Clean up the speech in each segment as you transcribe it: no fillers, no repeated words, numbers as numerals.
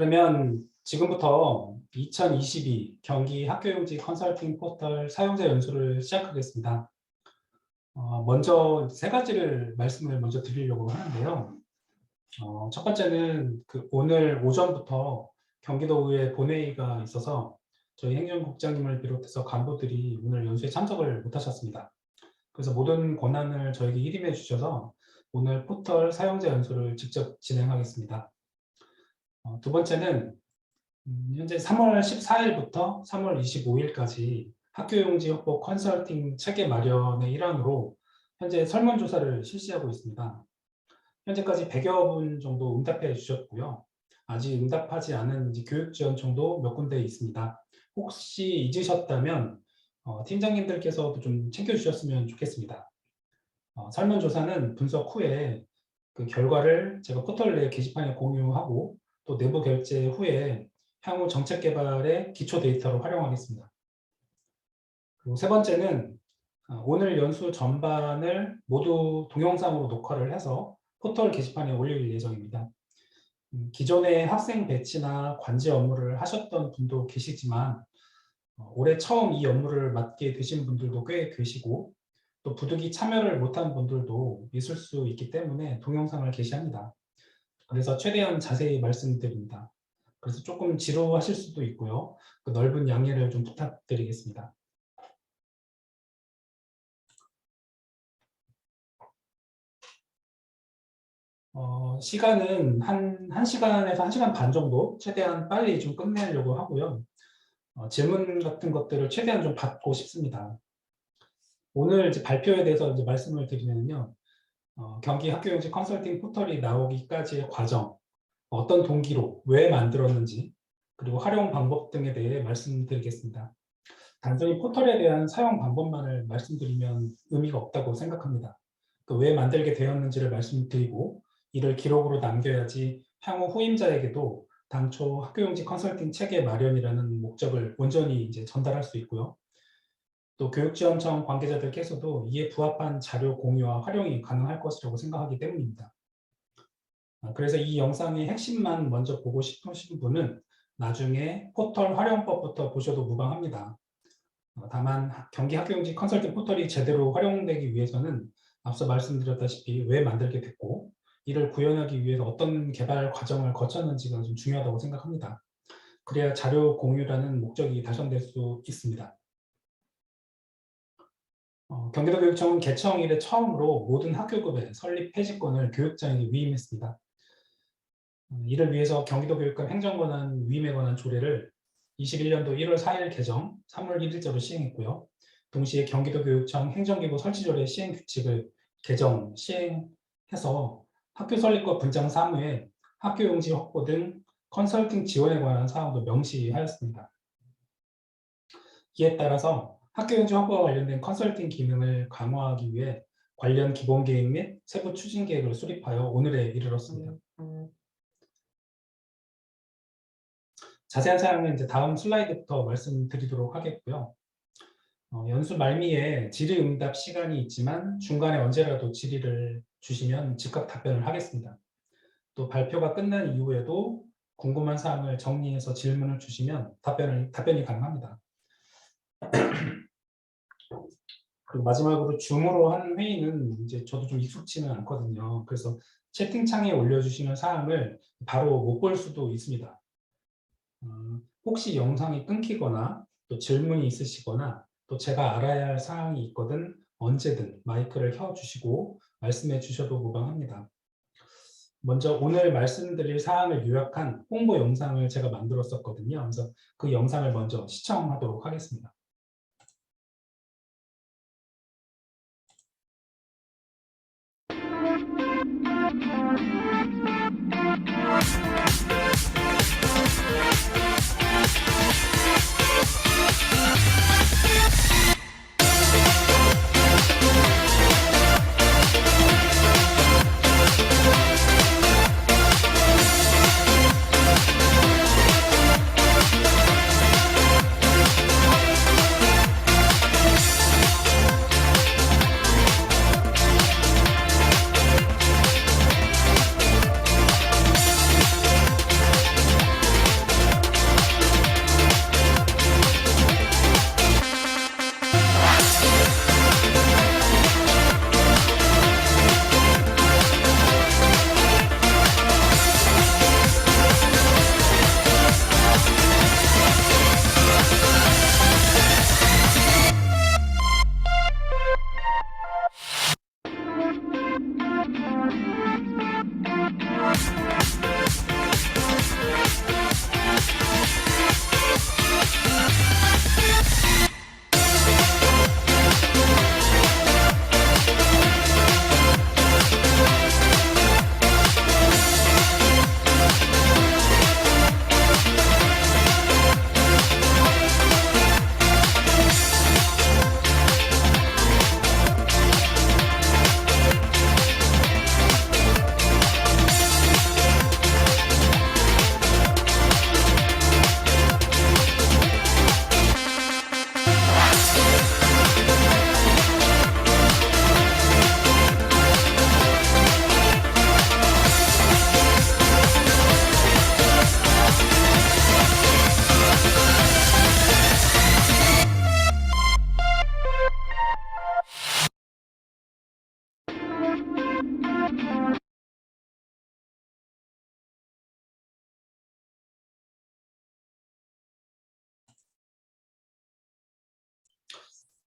그러면 지금부터 2022 경기 학교용지 컨설팅 포털 사용자 연수를 시작하겠습니다. 먼저 세 가지를 말씀을 먼저 드리려고 하는데요. 첫 번째는 오늘 오전부터 경기도의회 본회의가 있어서 저희 행정국장님을 비롯해서 간부들이 오늘 연수에 참석을 못하셨습니다. 그래서 모든 권한을 저에게 일임해 주셔서 오늘 포털 사용자 연수를 직접 진행하겠습니다. 두 번째는 현재 3월 14일부터 3월 25일까지 학교용지 확보 컨설팅 체계 마련의 일환으로 현재 설문조사를 실시하고 있습니다. 현재까지 100여 분 정도 응답해 주셨고요. 아직 응답하지 않은 교육지원청도 몇 군데 있습니다. 혹시 잊으셨다면 팀장님들께서도 좀 챙겨주셨으면 좋겠습니다. 설문조사는 분석 후에 그 결과를 제가 포털 내 게시판에 공유하고 또 내부 결제 후에 향후 정책 개발의 기초 데이터로 활용하겠습니다. 그리고 세 번째는 오늘 연수 전반을 모두 동영상으로 녹화를 해서 포털 게시판에 올릴 예정입니다. 기존에 학생 배치나 관제 업무를 하셨던 분도 계시지만 올해 처음 이 업무를 맡게 되신 분들도 꽤 계시고 또 부득이 참여를 못한 분들도 있을 수 있기 때문에 동영상을 게시합니다. 그래서 최대한 자세히 말씀드립니다. 그래서 조금 지루하실 수도 있고요. 그 넓은 양해를 좀 부탁드리겠습니다. 시간은 한 1시간에서 1시간 반 정도 최대한 빨리 좀 끝내려고 하고요. 질문 같은 것들을 최대한 좀 받고 싶습니다. 오늘 이제 발표에 대해서 이제 말씀을 드리면요. 경기 학교용지 컨설팅 포털이 나오기까지의 과정, 어떤 동기로 왜 만들었는지, 그리고 활용 방법 등에 대해 말씀드리겠습니다. 단순히 포털에 대한 사용 방법만을 말씀드리면 의미가 없다고 생각합니다. 왜 만들게 되었는지를 말씀드리고 이를 기록으로 남겨야지 향후 후임자에게도 당초 학교용지 컨설팅 체계 마련이라는 목적을 온전히 이제 전달할 수 있고요. 또 교육지원청 관계자들께서도 이에 부합한 자료 공유와 활용이 가능할 것이라고 생각하기 때문입니다. 그래서 이 영상의 핵심만 먼저 보고 싶으신 분은 나중에 포털 활용법부터 보셔도 무방합니다. 다만 경기 학교용지 컨설팅 포털이 제대로 활용되기 위해서는 앞서 말씀드렸다시피 왜 만들게 됐고 이를 구현하기 위해서 어떤 개발 과정을 거쳤는지가 좀 중요하다고 생각합니다. 그래야 자료 공유라는 목적이 달성될 수 있습니다. 경기도교육청은 개청 이래 처음으로 모든 학교급의 설립 폐지권을 교육장에게 위임했습니다. 이를 위해서 경기도교육감 행정권한 위임에 관한 조례를 21년도 1월 4일 개정, 3월 1일자로 시행했고요. 동시에 경기도교육청 행정기구 설치조례 시행규칙을 개정, 시행해서 학교 설립과 분장 사무에 학교용지 확보 등 컨설팅 지원에 관한 사항도 명시하였습니다. 이에 따라서 학교용지 확보와 관련된 컨설팅 기능을 강화하기 위해 관련 기본계획 및 세부 추진계획을 수립하여 오늘에 이르렀습니다. 자세한 사항은 이제 다음 슬라이드부터 말씀드리도록 하겠고요. 연수 말미에 질의응답 시간이 있지만 중간에 언제라도 질의를 주시면 즉각 답변을 하겠습니다. 또 발표가 끝난 이후에도 궁금한 사항을 정리해서 질문을 주시면 답변이 가능합니다. 그리고 마지막으로 줌으로 하는 회의는 이제 저도 좀 익숙치는 않거든요. 그래서 채팅창에 올려주시는 사항을 바로 못 볼 수도 있습니다. 혹시 영상이 끊기거나 또 질문이 있으시거나 또 제가 알아야 할 사항이 있거든 언제든 마이크를 켜주시고 말씀해 주셔도 무방합니다. 먼저 오늘 말씀드릴 사항을 요약한 홍보 영상을 제가 만들었었거든요. 그래서 그 영상을 먼저 시청하도록 하겠습니다.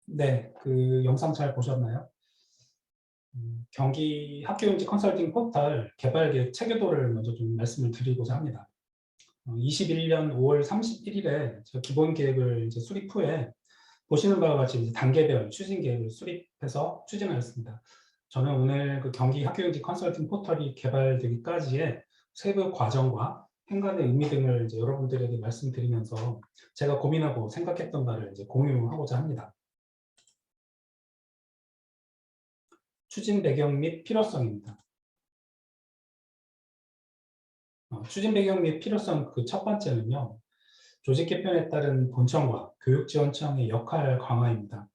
네, 그 영상 잘 보셨나요? 경기 학교용지 컨설팅 포털 개발 계획 체계도를 먼저 좀 말씀을 드리고자 합니다. 21년 5월 31일에 기본 계획을 이제 수립 후에 보시는 바와 같이 이제 단계별 추진 계획을 수립해서 추진하였습니다. 저는 오늘 그 경기 학교용지 컨설팅 포털이 개발되기까지의 세부 과정과 행간의 의미 등을 이제 여러분들에게 말씀드리면서 제가 고민하고 생각했던 바를 이제 공유하고자 합니다. 추진 배경 및 필요성입니다. 추진 배경 및 필요성 그 첫 번째는요. 조직 개편에 따른 본청과 교육지원청의 역할 강화입니다.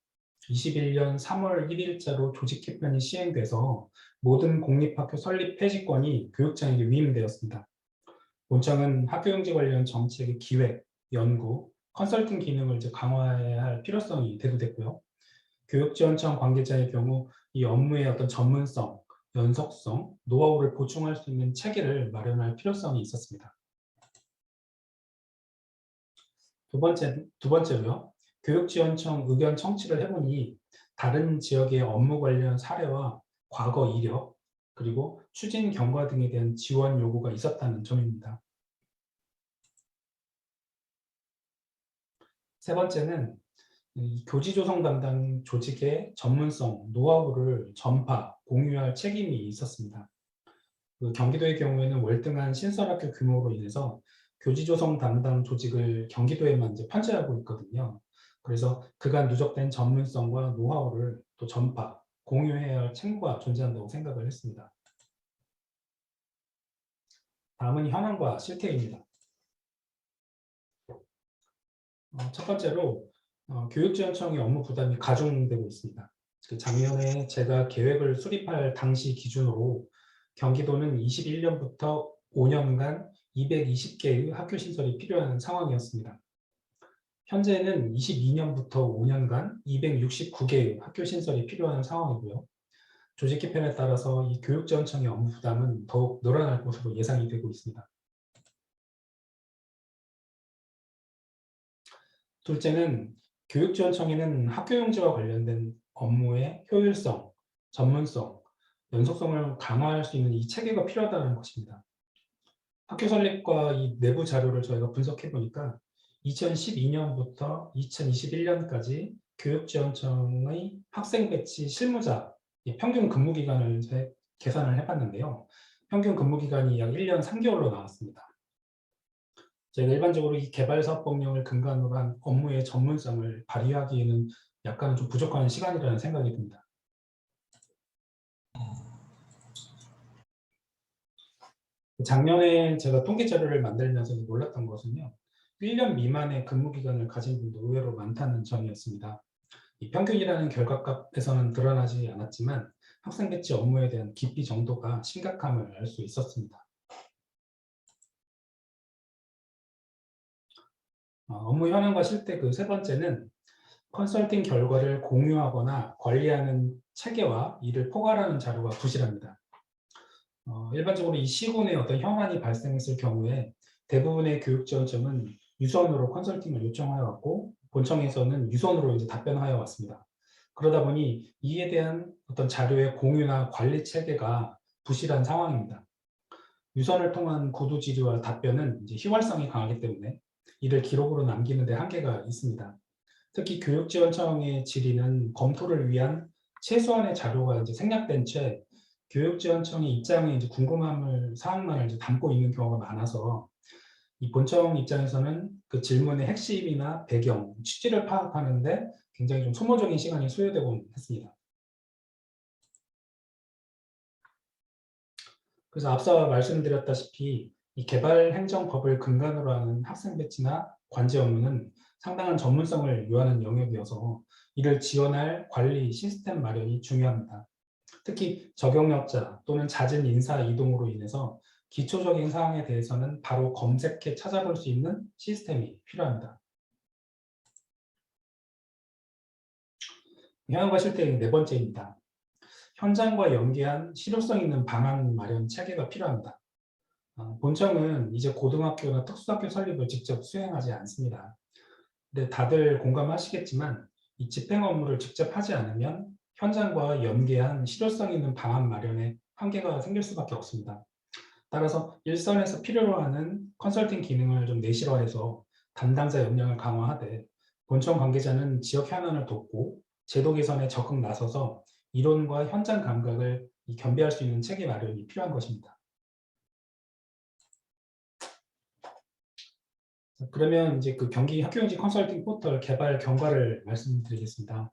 21년 3월 1일자로 조직 개편이 시행돼서 모든 공립학교 설립 폐지권이 교육청에게 위임되었습니다. 본청은 학교용지 관련 정책의 기획, 연구, 컨설팅 기능을 이제 강화해야 할 필요성이 대두됐고요. 교육지원청 관계자의 경우 이 업무의 어떤 전문성, 연속성, 노하우를 보충할 수 있는 체계를 마련할 필요성이 있었습니다. 두 번째로요. 교육지원청 의견 청취를 해보니 다른 지역의 업무 관련 사례와 과거 이력, 그리고 추진 경과 등에 대한 지원 요구가 있었다는 점입니다. 세 번째는 교지 조성 담당 조직의 전문성, 노하우를 전파, 공유할 책임이 있었습니다. 그 경기도의 경우에는 월등한 신설학교 규모로 인해서 교지 조성 담당 조직을 경기도에만 이제 편제하고 있거든요. 그래서 그간 누적된 전문성과 노하우를 또 전파, 공유해야 할 책무가 존재한다고 생각을 했습니다. 다음은 현황과 실태입니다. 첫 번째로 교육지원청의 업무 부담이 가중되고 있습니다. 작년에 제가 계획을 수립할 당시 기준으로 경기도는 21년부터 5년간 220개의 학교 신설이 필요한 상황이었습니다. 현재는 22년부터 5년간 269개의 학교 신설이 필요한 상황이고요. 조직 개편에 따라서 이 교육지원청의 업무 부담은 더욱 늘어날 것으로 예상이 되고 있습니다. 둘째는 교육지원청에는 학교용지와 관련된 업무의 효율성, 전문성, 연속성을 강화할 수 있는 이 체계가 필요하다는 것입니다. 학교 설립과 이 내부 자료를 저희가 분석해 보니까 2012년부터 2021년까지 교육지원청의 학생 배치 실무자 평균 근무 기간을 계산을 해봤는데요. 평균 근무 기간이 약 1년 3개월로 나왔습니다. 저희가 일반적으로 이 개발사업법령을 근간으로 한 업무의 전문성을 발휘하기에는 약간 좀 부족한 시간이라는 생각이 듭니다. 작년에 제가 통계 자료를 만들면서 놀랐던 것은요. 1년 미만의 근무 기간을 가진 분도 의외로 많다는 점이었습니다. 이 평균이라는 결과값에서는 드러나지 않았지만 학생 배치 업무에 대한 깊이 정도가 심각함을 알 수 있었습니다. 업무 현황과 실태 그 세 번째는 컨설팅 결과를 공유하거나 관리하는 체계와 이를 포괄하는 자료가 부실합니다. 일반적으로 이 시군에 어떤 현안이 발생했을 경우에 대부분의 교육지원청은 유선으로 컨설팅을 요청하여 왔고 본청에서는 유선으로 이제 답변하여 왔습니다. 그러다 보니 이에 대한 어떤 자료의 공유나 관리 체계가 부실한 상황입니다. 유선을 통한 구두 질의와 답변은 이제 휘발성이 강하기 때문에 이를 기록으로 남기는 데 한계가 있습니다. 특히 교육지원청의 질의는 검토를 위한 최소한의 자료가 이제 생략된 채 교육지원청의 입장에 이제 궁금함을 사항만을 이제 담고 있는 경우가 많아서 이 본청 입장에서는 그 질문의 핵심이나 배경, 취지를 파악하는데 굉장히 좀 소모적인 시간이 소요되곤 했습니다. 그래서 앞서 말씀드렸다시피 이 개발행정법을 근간으로 하는 학생 배치나 관제 업무는 상당한 전문성을 요하는 영역이어서 이를 지원할 관리 시스템 마련이 중요합니다. 특히 적용력자 또는 잦은 인사 이동으로 인해서 기초적인 사항에 대해서는 바로 검색해 찾아볼 수 있는 시스템이 필요합니다. 현황과 실태의 네 번째입니다. 현장과 연계한 실효성 있는 방안 마련 체계가 필요합니다. 본청은 이제 고등학교나 특수학교 설립을 직접 수행하지 않습니다. 근데 다들 공감하시겠지만 이 집행 업무를 직접 하지 않으면 현장과 연계한 실효성 있는 방안 마련에 한계가 생길 수밖에 없습니다. 따라서 일선에서 필요로 하는 컨설팅 기능을 좀 내실화해서 담당자 역량을 강화하되 본청 관계자는 지역 현안을 돕고 제도 개선에 적극 나서서 이론과 현장 감각을 겸비할 수 있는 체계 마련이 필요한 것입니다. 그러면 이제 그 경기 학교용지 컨설팅 포털 개발 경과를 말씀드리겠습니다.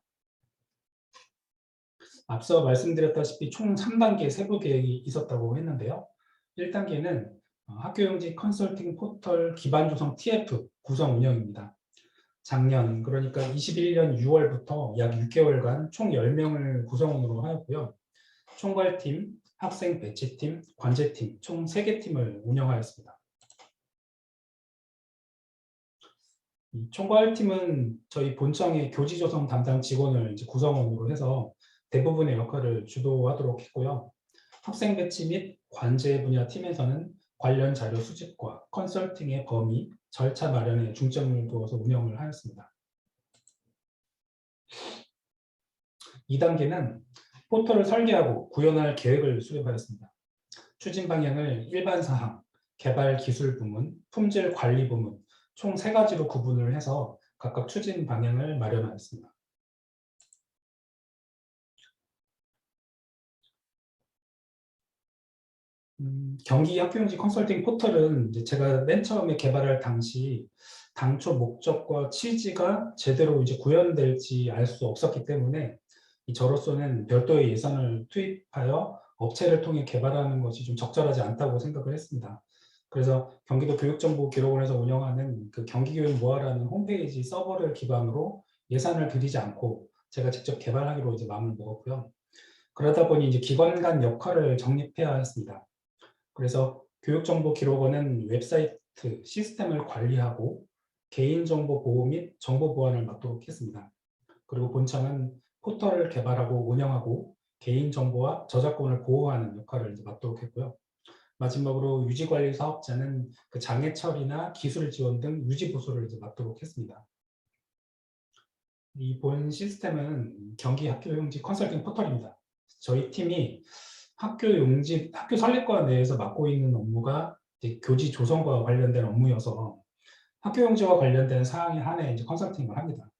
앞서 말씀드렸다시피 총 3단계 세부 계획이 있었다고 했는데요. 1단계는 학교용지 컨설팅 포털 기반 조성 TF 구성 운영입니다. 작년, 그러니까 21년 6월부터 약 6개월간 총 10명을 구성원으로 하였고요. 총괄팀, 학생 배치팀, 관제팀 총 3개 팀을 운영하였습니다. 이 총괄팀은 저희 본청의 교지 조성 담당 직원을 이제 구성원으로 해서 대부분의 역할을 주도하도록 했고요. 학생 배치 및 관제 분야 팀에서는 관련 자료 수집과 컨설팅의 범위, 절차 마련에 중점을 두어서 운영을 하였습니다. 2단계는 포털을 설계하고 구현할 계획을 수립하였습니다. 추진 방향을 일반 사항, 개발 기술 부문, 품질 관리 부문 총 3가지로 구분을 해서 각각 추진 방향을 마련하였습니다. 경기 학교용지 컨설팅 포털은 이제 제가 맨 처음에 개발할 당시 당초 목적과 취지가 제대로 이제 구현될지 알 수 없었기 때문에 저로서는 별도의 예산을 투입하여 업체를 통해 개발하는 것이 좀 적절하지 않다고 생각을 했습니다. 그래서 경기도 교육정보기록원에서 운영하는 그 경기교육모아라는 홈페이지 서버를 기반으로 예산을 들이지 않고 제가 직접 개발하기로 이제 마음을 먹었고요. 그러다 보니 이제 기관 간 역할을 정립해야 했습니다. 그래서 교육정보기록원은 웹사이트 시스템을 관리하고 개인정보 보호 및 정보 보안을 맡도록 했습니다. 그리고 본청은 포털을 개발하고 운영하고 개인정보와 저작권을 보호하는 역할을 이제 맡도록 했고요. 마지막으로 유지관리 사업자는 그 장애 처리나 기술 지원 등 유지 보수를 이제 맡도록 했습니다. 이 본 시스템은 경기 학교용지 컨설팅 포털입니다. 저희 팀이 학교 설립과 내에서 맡고 있는 업무가 이제 교지 조성과 관련된 업무여서 학교용지와 관련된 사항에 한해 이제 컨설팅을 합니다.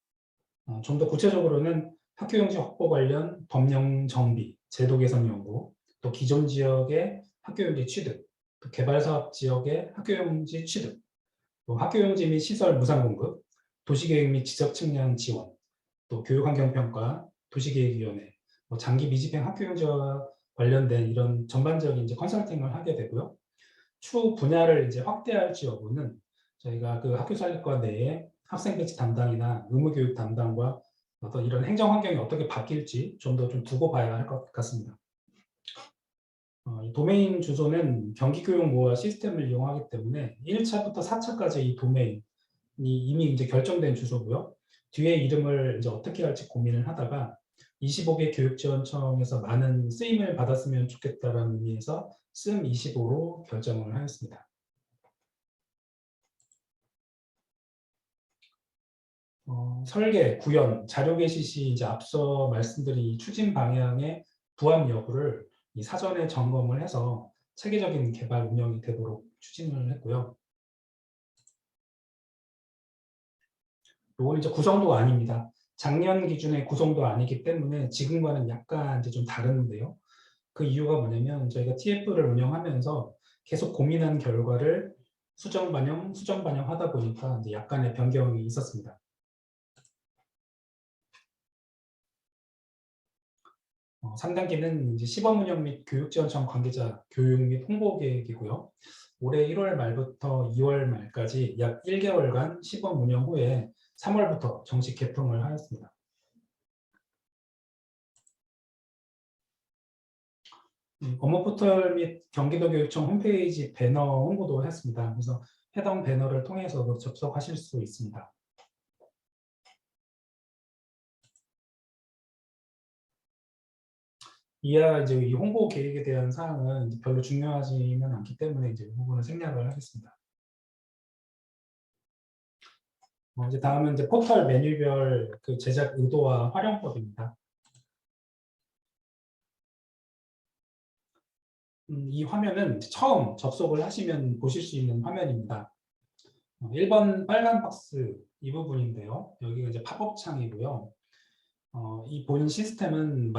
좀 더 구체적으로는 학교용지 확보 관련 법령 정비, 제도 개선 연구, 또 기존 지역의 학교용지 취득, 또 개발사업 지역의 학교용지 취득, 또 학교용지 및 시설 무상 공급, 도시계획 및 지적 측량 지원, 또 교육환경평가, 도시계획위원회, 장기 미집행 학교용지와 관련된 이런 전반적인 이제 컨설팅을 하게 되고요. 추후 분야를 이제 확대할지 여부는 저희가 그 학교 설립과 내에 학생 배치 담당이나 의무교육 담당과 어떤 이런 행정 환경이 어떻게 바뀔지 좀 더 좀 두고 봐야 할 것 같습니다. 도메인 주소는 경기교육모아 시스템을 이용하기 때문에 1차부터 4차까지 이 도메인이 이미 이제 결정된 주소고요. 뒤에 이름을 이제 어떻게 할지 고민을 하다가 25개 교육지원청에서 많은 쓰임을 받았으면 좋겠다라는 의미에서 씀25로 결정을 하였습니다. 설계, 구현, 자료 게시 시 이제 앞서 말씀드린 이 추진 방향의 부합 여부를 이 사전에 점검을 해서 체계적인 개발 운영이 되도록 추진을 했고요. 이건 이제 구성도 아닙니다. 작년 기준의 구성도 아니기 때문에 지금과는 약간 이제 좀 다른데요. 그 이유가 뭐냐면 저희가 TF를 운영하면서 계속 고민한 결과를 수정 반영하다 보니까 이제 약간의 변경이 있었습니다. 3단계는 이제 시범 운영 및 교육지원청 관계자 교육 및 홍보 계획이고요. 올해 1월 말부터 2월 말까지 약 1개월간 시범 운영 후에 3월부터 정식 개통을 하였습니다. 업무 포털 및 경기도교육청 홈페이지 배너 홍보도 했습니다. 그래서 해당 배너를 통해서도 접속하실 수 있습니다. 이하 이제 이 홍보 계획에 대한 사항은 별로 중요하지는 않기 때문에 이제 이 부분은 생략을 하겠습니다. 이제 다음은 이제 포털 메뉴별 그 제작 의도와 활용법입니다. 이 화면은 처음 접속을 하시면 보실 수 있는 화면입니다. 1번 빨간 박스 이 부분인데요. 여기가 이제 팝업 창이고요. 이 본 시스템은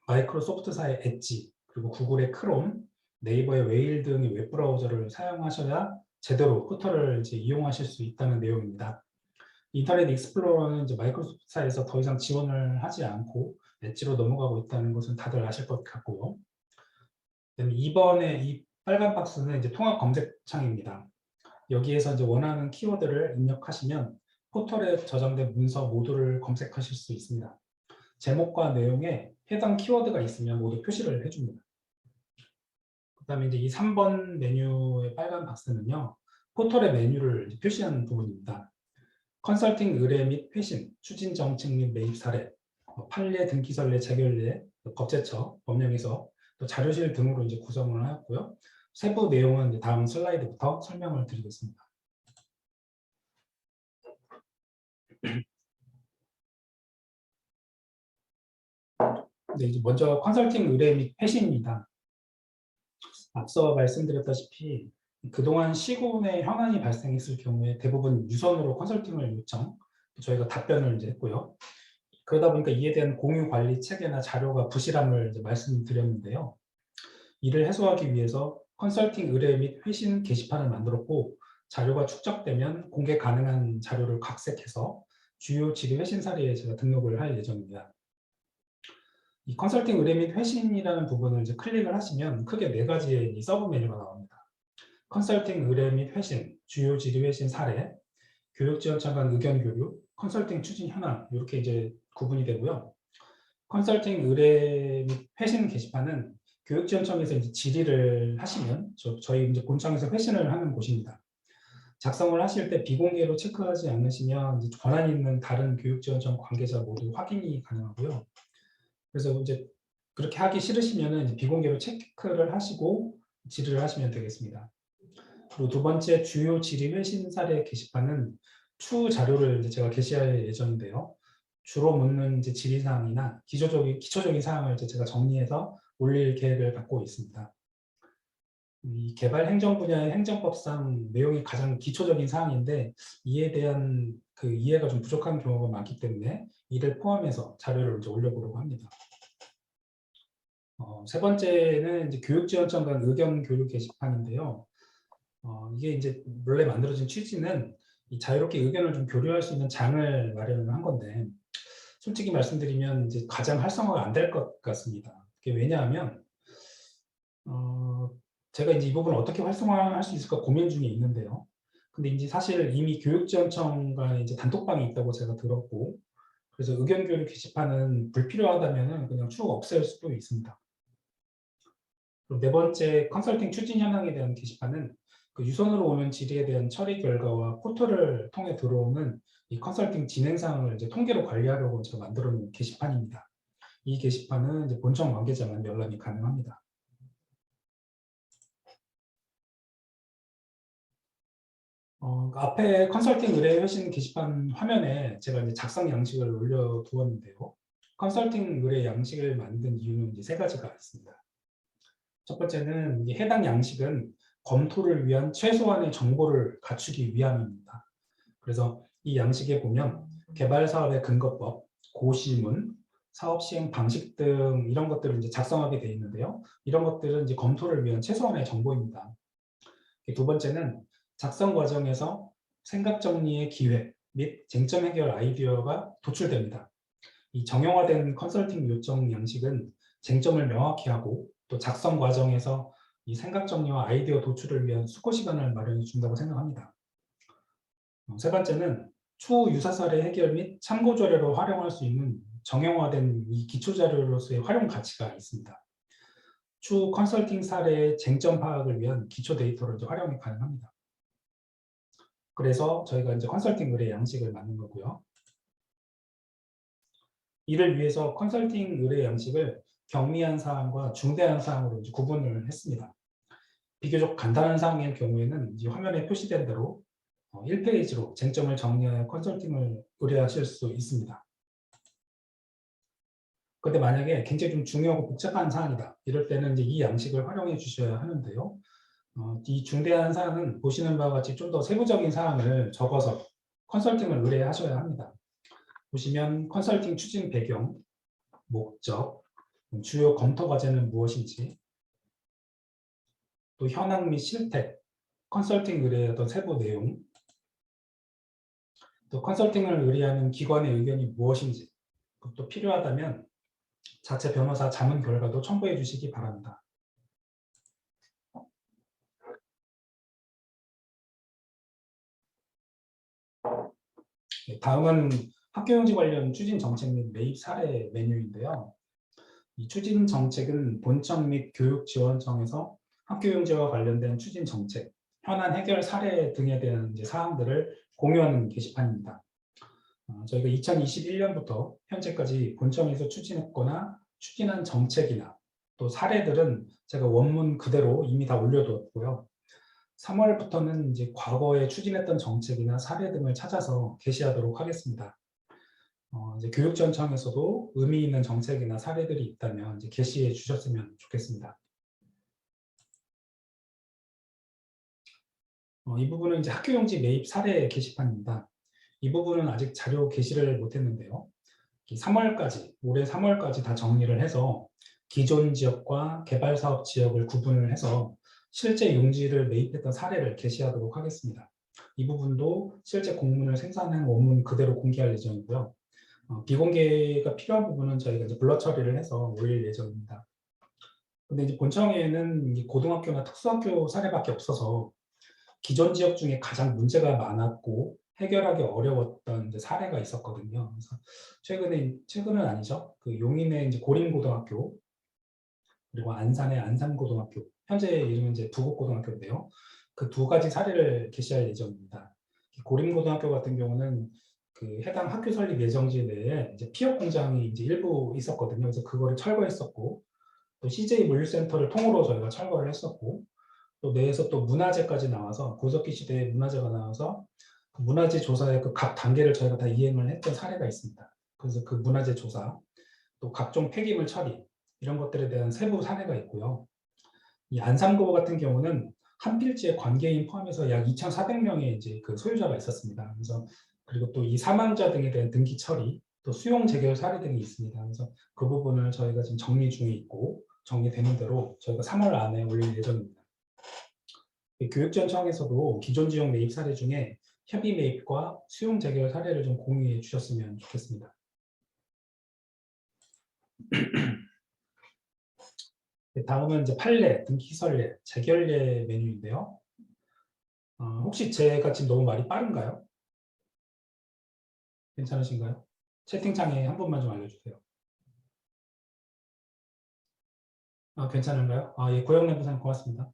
마이크로소프트사의 엣지, 그리고 구글의 크롬, 네이버의 웨일 등의 웹브라우저를 사용하셔야 제대로 포털을 이제 이용하실 수 있다는 내용입니다. 인터넷 익스플로러는 이제 마이크로소프트사에서 더 이상 지원을 하지 않고 엣지로 넘어가고 있다는 것은 다들 아실 것 같고요. 2번의 이 빨간 박스는 이제 통합 검색창입니다. 여기에서 이제 원하는 키워드를 입력하시면 포털에 저장된 문서 모두를 검색하실 수 있습니다. 제목과 내용에 해당 키워드가 있으면 모두 표시를 해줍니다. 그다음에 이제 이 3번 메뉴의 빨간 박스는요, 포털의 메뉴를 표시하는 부분입니다. 컨설팅 의뢰 및 회신, 추진 정책 및 매입 사례, 판례, 등기설례, 재결례, 법제처, 법령에서 또 자료실 등으로 이제 구성을 하였고요. 세부 내용은 이제 다음 슬라이드부터 설명을 드리겠습니다. 네, 이제 먼저 컨설팅 의뢰 및 회신입니다. 앞서 말씀드렸다시피 그동안 시군에 현안이 발생했을 경우에 대부분 유선으로 컨설팅을 요청, 저희가 답변을 이제 했고요. 그러다 보니까 이에 대한 공유 관리 체계나 자료가 부실함을 이제 말씀드렸는데요. 이를 해소하기 위해서 컨설팅 의뢰 및 회신 게시판을 만들었고, 자료가 축적되면 공개 가능한 자료를 각색해서 주요 질의 회신 사례에 제가 등록을 할 예정입니다. 이 컨설팅 의뢰 및 회신이라는 부분을 이제 클릭을 하시면 크게 4가지의 이 서브 메뉴가 나옵니다. 컨설팅 의뢰 및 회신, 주요 질의 회신 사례, 교육지원청 간 의견 교류, 컨설팅 추진 현황, 이렇게 이제 구분이 되고요. 컨설팅 의뢰 및 회신 게시판은 교육지원청에서 이제 질의를 하시면 저희 이제 본청에서 회신을 하는 곳입니다. 작성을 하실 때 비공개로 체크하지 않으시면 이제 권한 있는 다른 교육지원청 관계자 모두 확인이 가능하고요. 그래서 이제 그렇게 하기 싫으시면은 이제 비공개로 체크를 하시고 질의를 하시면 되겠습니다. 그리고 2번째 주요 질의 회신 사례 게시판은 추후 자료를 이제 제가 게시할 예정인데요. 주로 묻는 이제 질의 사항이나 기초적인 사항을 이제 제가 정리해서 올릴 계획을 갖고 있습니다. 이 개발 행정 분야의 행정법상 내용이 가장 기초적인 사항인데 이에 대한 그 이해가 좀 부족한 경우가 많기 때문에 이를 포함해서 자료를 이제 올려보려고 합니다. 3번째는 이제 교육지원청 간 의견 교류 게시판인데요. 이게 이제 원래 만들어진 취지는 이 자유롭게 의견을 좀 교류할 수 있는 장을 마련을 한 건데, 솔직히 말씀드리면 이제 가장 활성화가 안 될 것 같습니다. 그게 왜냐하면 제가 이제 이 부분을 어떻게 활성화할 수 있을까 고민 중에 있는데요. 근데 이제 사실 이미 교육지원청 간에 이제 단톡방이 있다고 제가 들었고, 그래서 의견 교류 게시판은 불필요하다면은 그냥 추후 없앨 수도 있습니다. 그리고 4번째 컨설팅 추진 현황에 대한 게시판은 그 유선으로 오는 질의에 대한 처리 결과와 포털을 통해 들어오는 이 컨설팅 진행 사항을 이제 통계로 관리하려고 제가 만들어 놓은 게시판입니다. 이 게시판은 이제 본청 관계자만 열람이 가능합니다. 앞에 컨설팅 의뢰 회신 게시판 화면에 제가 이제 작성 양식을 올려두었는데요. 컨설팅 의뢰 양식을 만든 이유는 이제 3가지가 있습니다. 첫 번째는 해당 양식은 검토를 위한 최소한의 정보를 갖추기 위함입니다. 그래서 이 양식에 보면 개발 사업의 근거법, 고시문, 사업 시행 방식 등 이런 것들을 이제 작성하게 되어 있는데요. 이런 것들은 이제 검토를 위한 최소한의 정보입니다. 2번째는 작성 과정에서 생각 정리의 기회 및 쟁점 해결 아이디어가 도출됩니다. 이 정형화된 컨설팅 요청 양식은 쟁점을 명확히 하고 또 작성 과정에서 이 생각 정리와 아이디어 도출을 위한 수고 시간을 마련해 준다고 생각합니다. 3번째는 추후 유사 사례 해결 및 참고 자료로 활용할 수 있는 정형화된 이 기초 자료로서의 활용 가치가 있습니다. 추후 컨설팅 사례의 쟁점 파악을 위한 기초 데이터로 이제 활용이 가능합니다. 그래서 저희가 이제 컨설팅 의뢰 양식을 만든 거고요. 이를 위해서 컨설팅 의뢰 양식을 경미한 사항과 중대한 사항으로 이제 구분을 했습니다. 비교적 간단한 사항의 경우에는 이제 화면에 표시된 대로 1페이지로 쟁점을 정리하여 컨설팅을 의뢰하실 수 있습니다. 그런데 만약에 굉장히 좀 중요하고 복잡한 사안이다. 이럴 때는 이제 이 양식을 활용해 주셔야 하는데요. 이 중대한 사안은 보시는 바와 같이 좀 더 세부적인 사항을 적어서 컨설팅을 의뢰하셔야 합니다. 보시면 컨설팅 추진 배경, 목적, 주요 검토 과제는 무엇인지, 또 현황 및 실태, 컨설팅 의뢰의 세부 내용, 또 컨설팅을 의뢰하는 기관의 의견이 무엇인지, 또 필요하다면 자체 변호사 자문 결과도 첨부해 주시기 바랍니다. 다음은 학교용지 관련 추진 정책 및 매입 사례 메뉴인데요. 이 추진 정책은 본청 및 교육지원청에서 학교용지와 관련된 추진 정책, 현안 해결 사례 등에 대한 사항들을 공유하는 게시판입니다. 저희가 2021년부터 현재까지 본청에서 추진했거나 추진한 정책이나 또 사례들은 제가 원문 그대로 이미 다 올려두었고요. 3월부터는 이제 과거에 추진했던 정책이나 사례 등을 찾아서 게시하도록 하겠습니다. 이제 교육지원청에서도 의미 있는 정책이나 사례들이 있다면 이제 게시해 주셨으면 좋겠습니다. 이 부분은 이제 학교용지 매입 사례 게시판입니다. 이 부분은 아직 자료 게시를 못했는데요. 3월까지, 올해 3월까지 다 정리를 해서 기존 지역과 개발사업 지역을 구분을 해서 실제 용지를 매입했던 사례를 게시하도록 하겠습니다. 이 부분도 실제 공문을 생산한 원문 그대로 공개할 예정이고요. 비공개가 필요한 부분은 저희가 이제 블러 처리를 해서 올릴 예정입니다. 근데 이제 본청에는 고등학교나 특수학교 사례밖에 없어서 기존 지역 중에 가장 문제가 많았고 해결하기 어려웠던 이제 사례가 있었거든요. 그래서 최근은 아니죠. 그 용인의 이제 고림고등학교 그리고 안산의 안산고등학교, 현재 이름은 이제 부곡고등학교인데요. 그 두 가지 사례를 게시할 예정입니다. 고림고등학교 같은 경우는 그 해당 학교 설립 예정지 내에 이제 피업 공장이 이제 일부 있었거든요. 그래서 그거를 철거했었고, 또 CJ 물류센터를 통으로 저희가 철거를 했었고, 또 내에서 또 문화재까지 나와서 고석기 시대에 문화재가 나와서 그 문화재 조사의 그 각 단계를 저희가 다 이행을 했던 사례가 있습니다. 그래서 그 문화재 조사, 또 각종 폐기물 처리 이런 것들에 대한 세부 사례가 있고요. 이 안산고 같은 경우는 한 필지에 관계인 포함해서 약 2,400명의 이제 그 소유자가 있었습니다. 그래서 그리고 또 이 사망자 등에 대한 등기 처리, 또 수용 재결 사례 등이 있습니다. 그래서 그 부분을 저희가 지금 정리 중에 있고 정리되는 대로 저희가 3월 안에 올릴 예정입니다. 교육지원청에서도 기존 지역 매입 사례 중에 협의 매입과 수용 재결 사례를 좀 공유해 주셨으면 좋겠습니다. 다음은 이제 판례, 등기설례, 재결례 메뉴인데요. 혹시 제가 지금 너무 말이 빠른가요? 괜찮으신가요? 채팅창에 한 번만 좀 알려주세요. 괜찮은가요? 예, 고영래부사님 고맙습니다.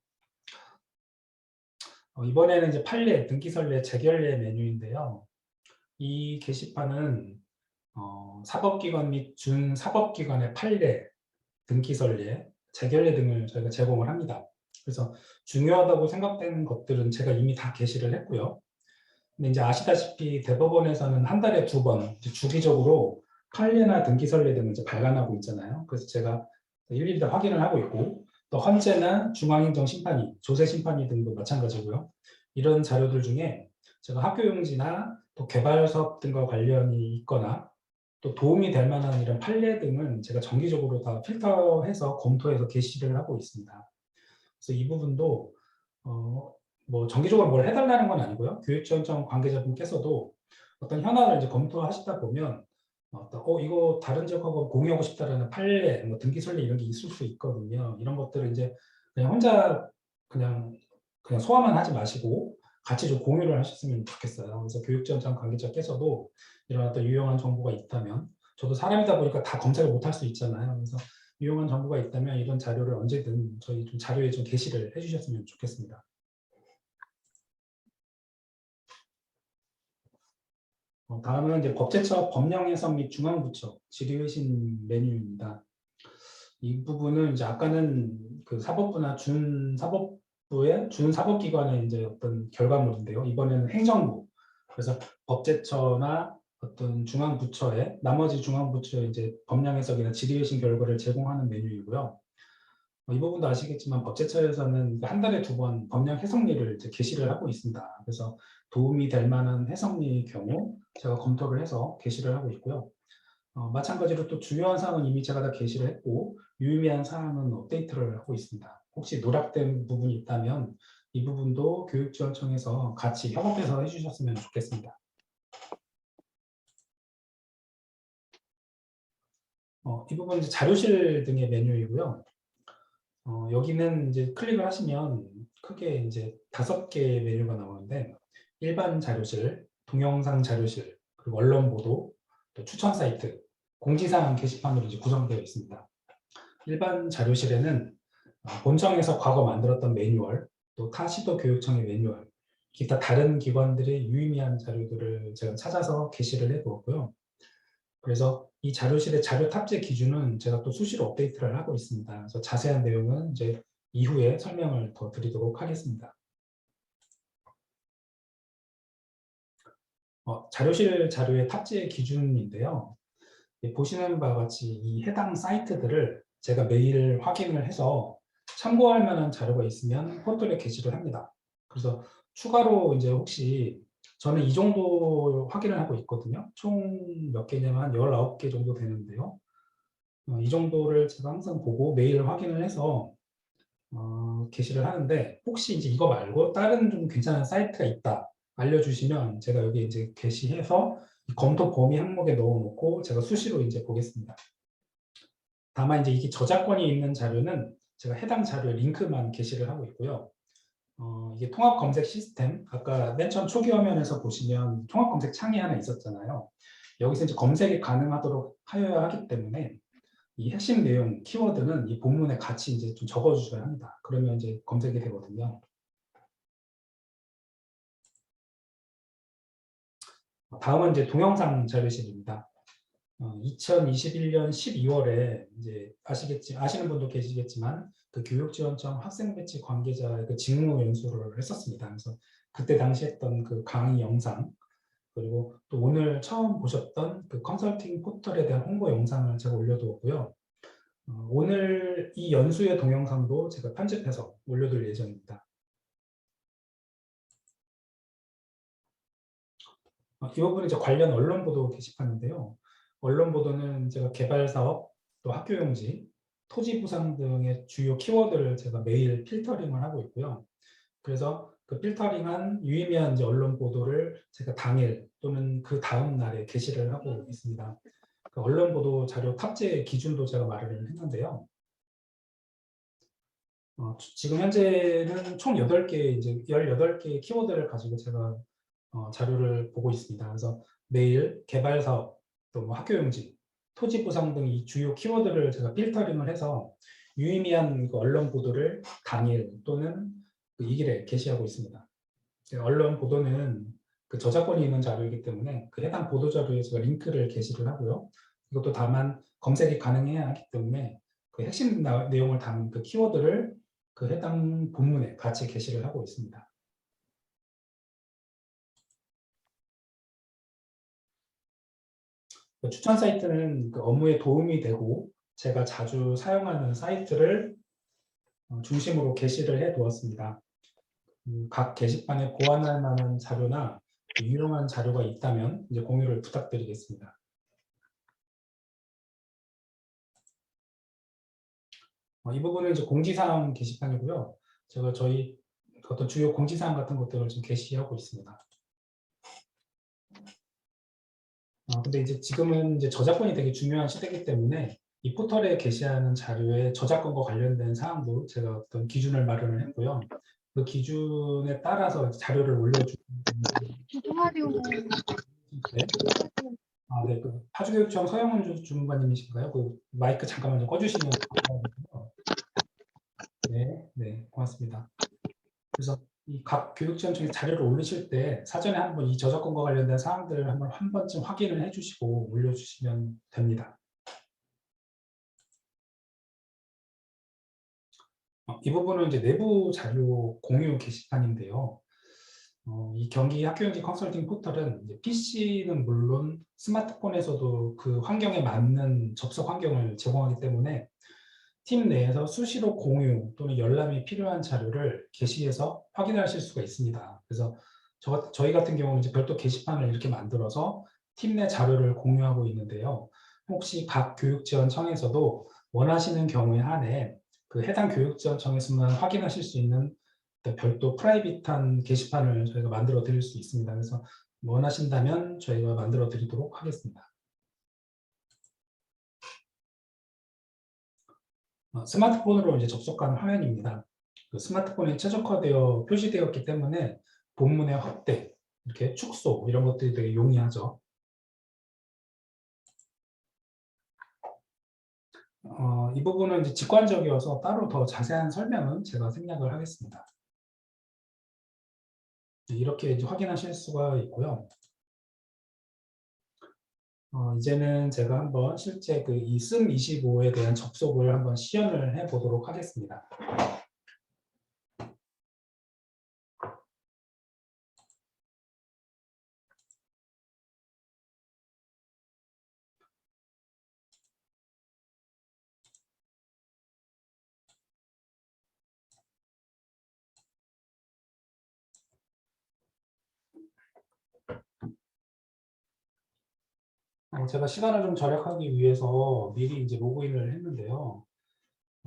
이번에는 이제 판례, 등기설례, 재결례 메뉴인데요. 이 게시판은 사법기관 및 준사법기관의 판례, 등기설례, 재결례 등을 저희가 제공을 합니다. 그래서 중요하다고 생각되는 것들은 제가 이미 다 게시를 했고요. 근데 이제 아시다시피 대법원에서는 한 달에 2번 주기적으로 판례나 등기설례 등을 이제 발간하고 있잖아요. 그래서 제가 일일이 다 확인을 하고 있고, 또 헌재나 중앙행정심판위, 조세심판위 등도 마찬가지고요. 이런 자료들 중에 제가 학교용지나 또 개발사업 등과 관련이 있거나 또 도움이 될 만한 이런 판례 등은 제가 정기적으로 다 필터해서 검토해서 게시를 하고 있습니다. 그래서 이 부분도 뭐 정기적으로 뭘 해달라는 건 아니고요. 교육지원청 관계자분께서도 어떤 현안을 이제 검토하시다 보면 이거 다른 지역하고 공유하고 싶다라는 판례, 뭐 등기설례 이런 게 있을 수 있거든요. 이런 것들을 이제 그냥 혼자 그냥 소화만 하지 마시고 같이 좀 공유를 하셨으면 좋겠어요. 그래서 교육지원청 관계자께서도 이런 어떤 유용한 정보가 있다면, 저도 사람이다 보니까 다 검색을 못할 수 있잖아요. 그래서 유용한 정보가 있다면 이런 자료를 언제든 저희 좀 자료에 좀 게시를 해주셨으면 좋겠습니다. 다음은 이제 법제처 법령 해석 및 중앙부처 질의회신 메뉴입니다. 이 부분은 이제 아까는 그 사법부나 준사법 부의 준사법기관의 이제 어떤 결과물인데요. 이번에는 행정부, 그래서 법제처나 어떤 중앙부처에 나머지 중앙부처의 이제 법령 해석이나 질의의식 결과를 제공하는 메뉴이고요. 이 부분도 아시겠지만 법제처에서는 한 달에 2번 법령 해석리를 이제 게시를 하고 있습니다. 그래서 도움이 될 만한 해석리의 경우 제가 검토를 해서 게시를 하고 있고요. 마찬가지로 또 중요한 사항은 이미 제가 다 게시를 했고 유의미한 사항은 업데이트를 하고 있습니다. 혹시 누락된 부분이 있다면 이 부분도 교육지원청에서 같이 협업해서 해주셨으면 좋겠습니다. 이 부분은 이제 자료실 등의 메뉴이고요. 여기는 이제 클릭을 하시면 크게 이제 5개의 메뉴가 나오는데 일반 자료실, 동영상 자료실, 그리고 언론 보도, 또 추천 사이트, 공지사항 게시판으로 이제 구성되어 있습니다. 일반 자료실에는 본청에서 과거 만들었던 매뉴얼, 또 타시도 교육청의 매뉴얼, 기타 다른 기관들의 유의미한 자료들을 제가 찾아서 게시를 해두었고요. 그래서 이 자료실의 자료 탑재 기준은 제가 또 수시로 업데이트를 하고 있습니다. 그래서 자세한 내용은 이제 이후에 설명을 더 드리도록 하겠습니다. 자료실 자료의 탑재 기준인데요. 보시는 바와 같이 이 해당 사이트들을 제가 매일 확인을 해서 참고할 만한 자료가 있으면 포털에 게시를 합니다. 그래서 추가로 이제 혹시 저는 이 정도 확인을 하고 있거든요. 총 몇 개냐면 한 19개 정도 되는데요. 이 정도를 제가 항상 보고 매일 확인을 해서 게시를 하는데 혹시 이제 이거 말고 다른 좀 괜찮은 사이트가 있다 알려주시면 제가 여기 이제 게시해서 검토 범위 항목에 넣어놓고 제가 수시로 이제 보겠습니다. 다만 이제 이게 저작권이 있는 자료는 제가 해당 자료의 링크만 게시를 하고 있고요. 이게 통합 검색 시스템, 아까 맨 처음 초기 화면에서 보시면 통합 검색 창이 하나 있었잖아요. 여기서 이제 검색이 가능하도록 하여야 하기 때문에 이 핵심 내용, 키워드는 이 본문에 같이 이제 좀 적어주셔야 합니다. 그러면 이제 검색이 되거든요. 다음은 이제 동영상 자료실입니다. 2021년 12월에 이제 아시는 분도 계시겠지만 그 교육지원청 학생배치 관계자의 그 직무 연수를 했었습니다. 그래서 그때 당시 했던 그 강의 영상 그리고 또 오늘 처음 보셨던 그 컨설팅 포털에 대한 홍보 영상을 제가 올려두었고요. 오늘 이 연수의 동영상도 제가 편집해서 올려둘 예정입니다. 이 부분은 이제 관련 언론 보도 게시판인데요. 언론 보도는 제가 개발 사업, 또 학교 용지, 토지 부상 등의 주요 키워드를 제가 매일 필터링을 하고 있고요. 그래서 그 필터링한 유의미한 이제 언론 보도를 제가 당일 또는 그 다음 날에 게시를 하고 있습니다. 그 언론 보도 자료 탑재 기준도 제가 마련을 했는데요. 지금 현재는 총 8개, 이제 18개의 키워드를 가지고 제가 자료를 보고 있습니다. 그래서 매일 개발 사업, 또 뭐 학교 용지, 토지 보상 등 이 주요 키워드를 제가 필터링을 해서 유의미한 그 언론 보도를 당일 또는 그 이길에 게시하고 있습니다. 언론 보도는 그 저작권이 있는 자료이기 때문에 그 해당 보도 자료에 제가 링크를 게시를 하고요. 이것도 다만 검색이 가능해야 하기 때문에 그 핵심 내용을 담은 그 키워드를 그 해당 본문에 같이 게시를 하고 있습니다. 추천 사이트는 그 업무에 도움이 되고 제가 자주 사용하는 사이트를 중심으로 게시를 해 두었습니다. 각 게시판에 보완할 만한 자료나 유용한 자료가 있다면 이제 공유를 부탁드리겠습니다. 이 부분은 이제 공지사항 게시판이고요. 제가 저희 어떤 주요 공지사항 같은 것들을 좀 게시하고 있습니다. 근데 이제 지금은 이제 저작권이 되게 중요한 시대이기 때문에 이 포털에 게시하는 자료의 저작권과 관련된 사항도 제가 어떤 기준을 마련을 했고요. 그 기준에 따라서 자료를 올려주는 네. 네. 그 파주교육청 서영훈 주무관님이신가요? 그 마이크 잠깐만 좀 꺼주시면 감사하겠고요. 네, 고맙습니다. 그래서 이 각 교육지원청에 자료를 올리실 때 사전에 한번 이 저작권과 관련된 사항들을 한 번쯤 확인을 해주시고 올려주시면 됩니다. 이 부분은 이제 내부 자료 공유 게시판인데요. 이 경기 학교용지 컨설팅 포털은 이제 PC는 물론 스마트폰에서도 그 환경에 맞는 접속 환경을 제공하기 때문에 팀 내에서 수시로 공유 또는 열람이 필요한 자료를 게시해서 확인하실 수가 있습니다. 그래서 저희 같은 경우는 이제 별도 게시판을 이렇게 만들어서 팀 내 자료를 공유하고 있는데요. 혹시 각 교육지원청에서도 원하시는 경우에 한해 그 해당 교육지원청에서만 확인하실 수 있는 별도 프라이빗한 게시판을 저희가 만들어 드릴 수 있습니다. 그래서 원하신다면 저희가 만들어 드리도록 하겠습니다. 스마트폰으로 이제 접속한 화면입니다. 그 스마트폰에 최적화되어 표시되었기 때문에 본문의 확대, 이렇게 축소 이런 것들이 되게 용이하죠. 이 부분은 이제 직관적이어서 따로 더 자세한 설명은 제가 생략을 하겠습니다. 이렇게 이제 확인하실 수가 있고요. 이제는 제가 한번 실제 그 이 씀25에 대한 접속을 한번 시연을 해 보도록 하겠습니다. 제가 시간을 좀 절약하기 위해서 미리 이제 로그인을 했는데요.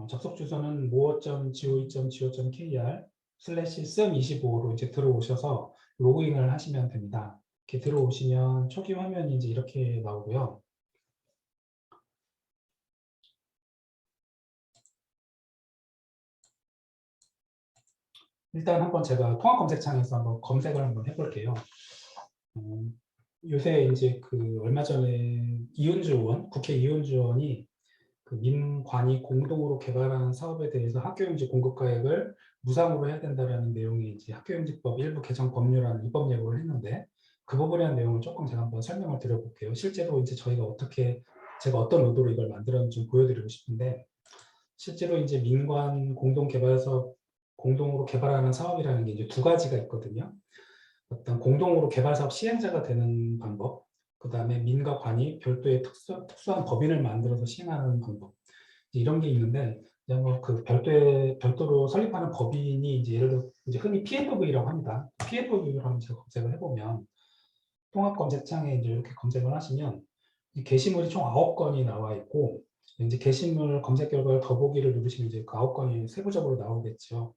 접속 주소는 moa.go.kr /씀25로 이제 들어오셔서 로그인을 하시면 됩니다. 이렇게 들어오시면 초기 화면이 이제 이렇게 나오고요. 일단 한번 제가 통합 검색창에서 한번 검색을 한번 해볼게요. 요새 이제 그 얼마 전에 이은주 의원, 국회 이은주 의원이 그 민관이 공동으로 개발하는 사업에 대해서 학교용지 공급가액을 무상으로 해야 된다라는 내용의 이제 학교용지법 일부 개정 법률안 입법 예고를 했는데 그 부분에 대한 내용을 조금 제가 한번 설명을 드려볼게요. 실제로 이제 저희가 제가 어떤 의도로 이걸 만들었는지 좀 보여드리고 싶은데 실제로 이제 민관 공동 개발 사업, 공동으로 개발하는 사업이라는 게 이제 두 가지가 있거든요. 어떤 공동으로 개발 사업 시행자가 되는 방법, 그 다음에 민과 관이 별도의 특수한 법인을 만들어서 시행하는 방법, 이런 게 있는데, 이제 뭐그 별도로 설립하는 법인이 이제 예를 들어 이제 흔히 PFV라고 합니다. PFV를 한번 제가 검색을 해보면 통합 검색창에 이제 이렇게 검색을 하시면 이 게시물이 총 9건이 나와 있고 이제 게시물 검색 결과를 더보기를 누르시면 이제 그 9건이 세부적으로 나오겠죠.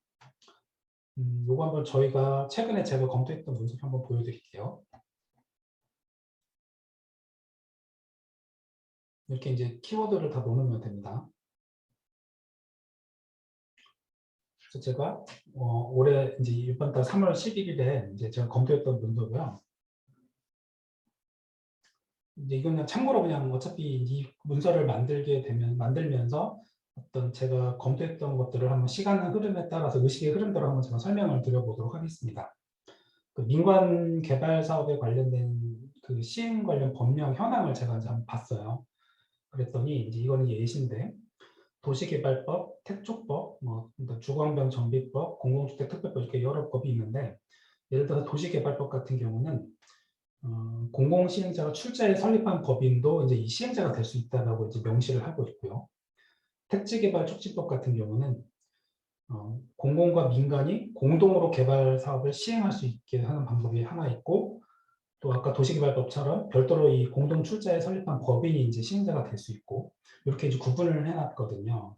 요거 한번 저희가 최근에 제가 검토했던 문서 한번 보여드릴게요. 이렇게 이제 키워드를 다 넣으면 됩니다. 그래서 제가 올해 이제 이번 달 3월 11일에 이제 제가 검토했던 문서고요. 이제 이건 그냥 참고로 그냥 어차피 이 문서를 만들면서 어떤 제가 검토했던 것들을 한번 시간 흐름에 따라서 의식의 흐름대로 한번 제가 설명을 드려보도록 하겠습니다. 그 민관 개발 사업에 관련된 그 시행 관련 법령 현황을 제가 이제 한번 봤어요. 그랬더니 이제 이거는 예시인데 도시개발법, 택조법, 그러니까 주거환경정비법, 공공주택특별법 이렇게 여러 법이 있는데 예를 들어서 도시개발법 같은 경우는 공공시행자가 출자해 설립한 법인도 이제 이 시행자가 될 수 있다라고 이제 명시를 하고 있고요. 택지개발촉진법 같은 경우는 공공과 민간이 공동으로 개발 사업을 시행할 수 있게 하는 방법이 하나 있고 또 아까 도시개발법처럼 별도로 이 공동 출자에 설립한 법인이 이제 시행자가 될 수 있고 이렇게 이제 구분을 해놨거든요.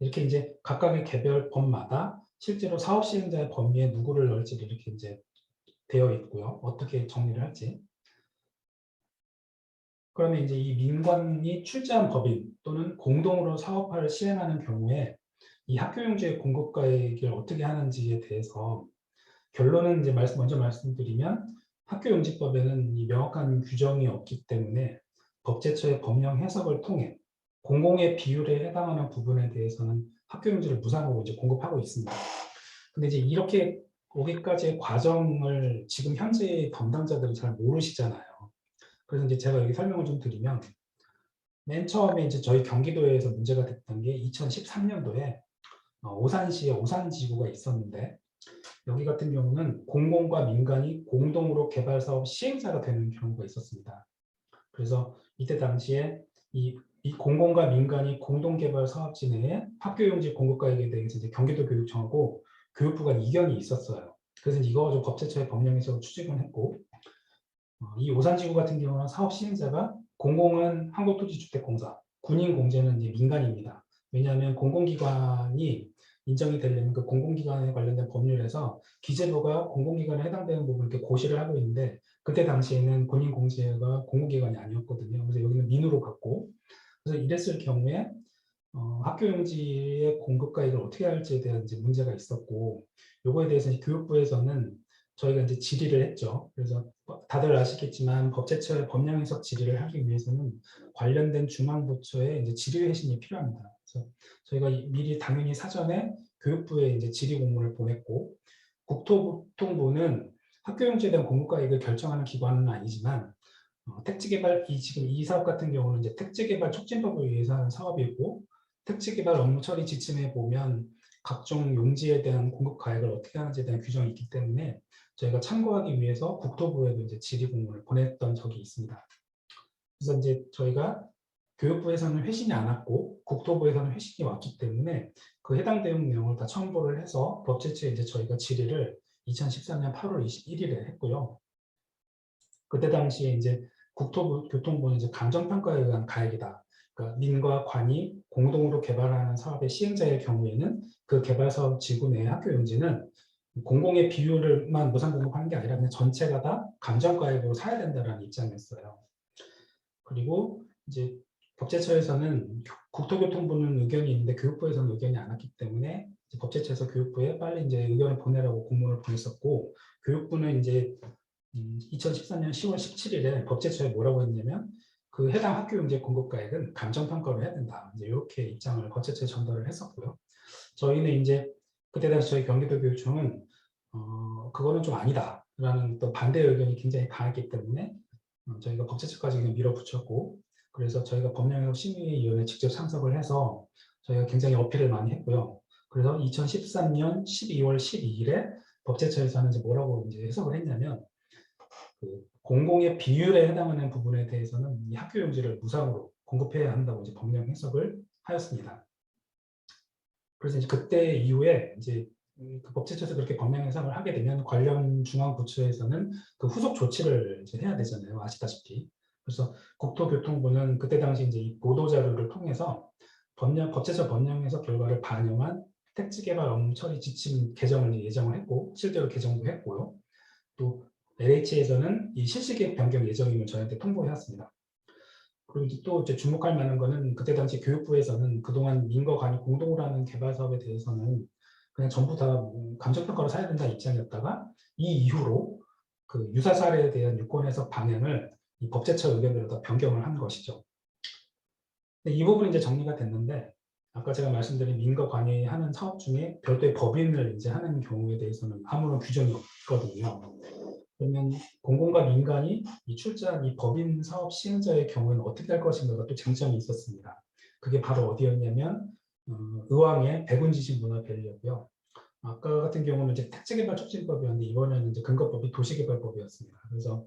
이렇게 이제 각각의 개별 법마다 실제로 사업 시행자의 범위에 누구를 넣을지 이렇게 이제 되어 있고요. 어떻게 정리를 할지. 그러면 이제 이 민관이 출자한 법인 또는 공동으로 사업화를 시행하는 경우에 이 학교용지의 공급가액을 어떻게 하는지에 대해서 결론은 이제 먼저 말씀드리면 학교용지법에는 이 명확한 규정이 없기 때문에 법제처의 법령 해석을 통해 공공의 비율에 해당하는 부분에 대해서는 학교용지를 무상으로 이제 공급하고 있습니다. 근데 이제 이렇게 오기까지의 과정을 지금 현재 담당자들은 잘 모르시잖아요. 그래서 이제 제가 여기 설명을 좀 드리면 맨 처음에 이제 저희 경기도에서 문제가 됐던 게 2013년도에 오산시에 오산지구가 있었는데 여기 같은 경우는 공공과 민간이 공동으로 개발 사업 시행자가 되는 경우가 있었습니다. 그래서 이때 당시에 이 공공과 민간이 공동개발 사업지 내에 학교용지 공급가액에 대해서 이제 경기도 교육청하고 교육부가 이견이 있었어요. 그래서 이거 가지고 법제처에 법령에서 추진을 했고, 이 오산지구 같은 경우는 사업 시행자가 공공은 한국토지주택공사, 군인공제는 이제 민간입니다. 왜냐하면 공공기관이 인정이 되려면 그 공공기관에 관련된 법률에서 기재부가 공공기관에 해당되는 부분을 이렇게 고시를 하고 있는데 그때 당시에는 군인공제가 공공기관이 아니었거든요. 그래서 여기는 민으로 갔고, 그래서 이랬을 경우에 학교용지의 공급가액을 어떻게 할지에 대한 이제 문제가 있었고, 요거에 대해서 교육부에서는 저희가 이제 질의를 했죠. 그래서 다들 아시겠지만 법제처의 법령 해석 질의를 하기 위해서는 관련된 중앙부처의 이제 질의 회신이 필요합니다. 그래서 저희가 미리 당연히 사전에 교육부에 이제 질의 공문을 보냈고, 국토교통부는 학교용지에 대한 공급가액을 결정하는 기관은 아니지만 택지개발 지금 이 사업 같은 경우는 이제 택지개발 촉진법을 위해서 하는 사업이고, 택지개발 업무 처리 지침에 보면 각종 용지에 대한 공급 가액을 어떻게 하는지에 대한 규정이 있기 때문에 저희가 참고하기 위해서 국토부에도 이제 질의 공문을 보냈던 적이 있습니다. 그래서 이제 저희가 교육부에서는 회신이 안 왔고 국토부에서는 회신이 왔기 때문에 그 해당 대응 내용을 다 첨부를 해서 법제처에 이제 저희가 질의를 2014년 8월 21일에 했고요. 그때 당시에 이제 국토교통부는 이제 감정평가에 의한 가액이다. 그러니까 민과 관이 공동으로 개발하는 사업의 시행자의 경우에는 그 개발 사업 지구 내 학교 용지는 공공의 비율만 무상 공급하는 게 아니라 그냥 전체가 다 감정가액으로 사야 된다는 입장이었어요. 그리고 이제 법제처에서는 국토교통부는 의견이 있는데 교육부에서는 의견이 안 왔기 때문에 법제처에서 교육부에 빨리 이제 의견을 보내라고 공문을 보냈었고, 교육부는 이제 2014년 10월 17일에 법제처에 뭐라고 했냐면 그 해당 학교용지 공급가액은 감정평가로 해야 된다. 이제 이렇게 입장을 법제처에 전달을 했었고요. 저희는 이제 그때 당시 저희 경기도교육청은 그거는 좀 아니다라는 또 반대 의견이 굉장히 강했기 때문에 저희가 법제처까지 밀어붙였고, 그래서 저희가 법령해석 심의위원회에 직접 참석을 해서 저희가 굉장히 어필을 많이 했고요. 그래서 2013년 12월 12일에 법제처에서는 이제 뭐라고 이제 해석을 했냐면 그 공공의 비율에 해당하는 부분에 대해서는 이 학교용지를 무상으로 공급해야 한다고 이제 법령 해석을 하였습니다. 그래서 이제 그때 이후에 이제 그 법제처에서 그렇게 법령 해석을 하게 되면 관련 중앙부처에서는 그 후속 조치를 이제 해야 되잖아요. 아시다시피. 그래서 국토교통부는 그때 당시 이제 이 보도 자료를 통해서 법제처 법령 해석 결과를 반영한 택지개발 업무 처리 지침 개정을 예정을 했고 실제로 개정도 했고요. 또 LH에서는 이 실시계획 변경 예정임을 저희한테 통보해왔습니다. 그리고 또 이제 주목할 만한 거는 그때 당시 교육부에서는 그동안 민과 관이 공동으로 하는 개발 사업에 대해서는 그냥 전부 다 감정평가로 사야 된다는 입장이었다가 이 이후로 그 유사 사례에 대한 유권 해석 방향을 이 법제처 의견대로 다 변경을 한 것이죠. 이 부분이 이제 정리가 됐는데 아까 제가 말씀드린 민과 관이 하는 사업 중에 별도의 법인을 이제 하는 경우에 대해서는 아무런 규정이 없거든요. 그러면 공공과 민간이 이 출자한 이 법인 사업 시행자의 경우에는 어떻게 할 것인가가 또 쟁점이 있었습니다. 그게 바로 어디였냐면 의왕의 백운지식문화밸리였고요. 아까 같은 경우는 이제 택지개발 촉진법이었는데 이번에는 이제 근거법이 도시개발법이었습니다. 그래서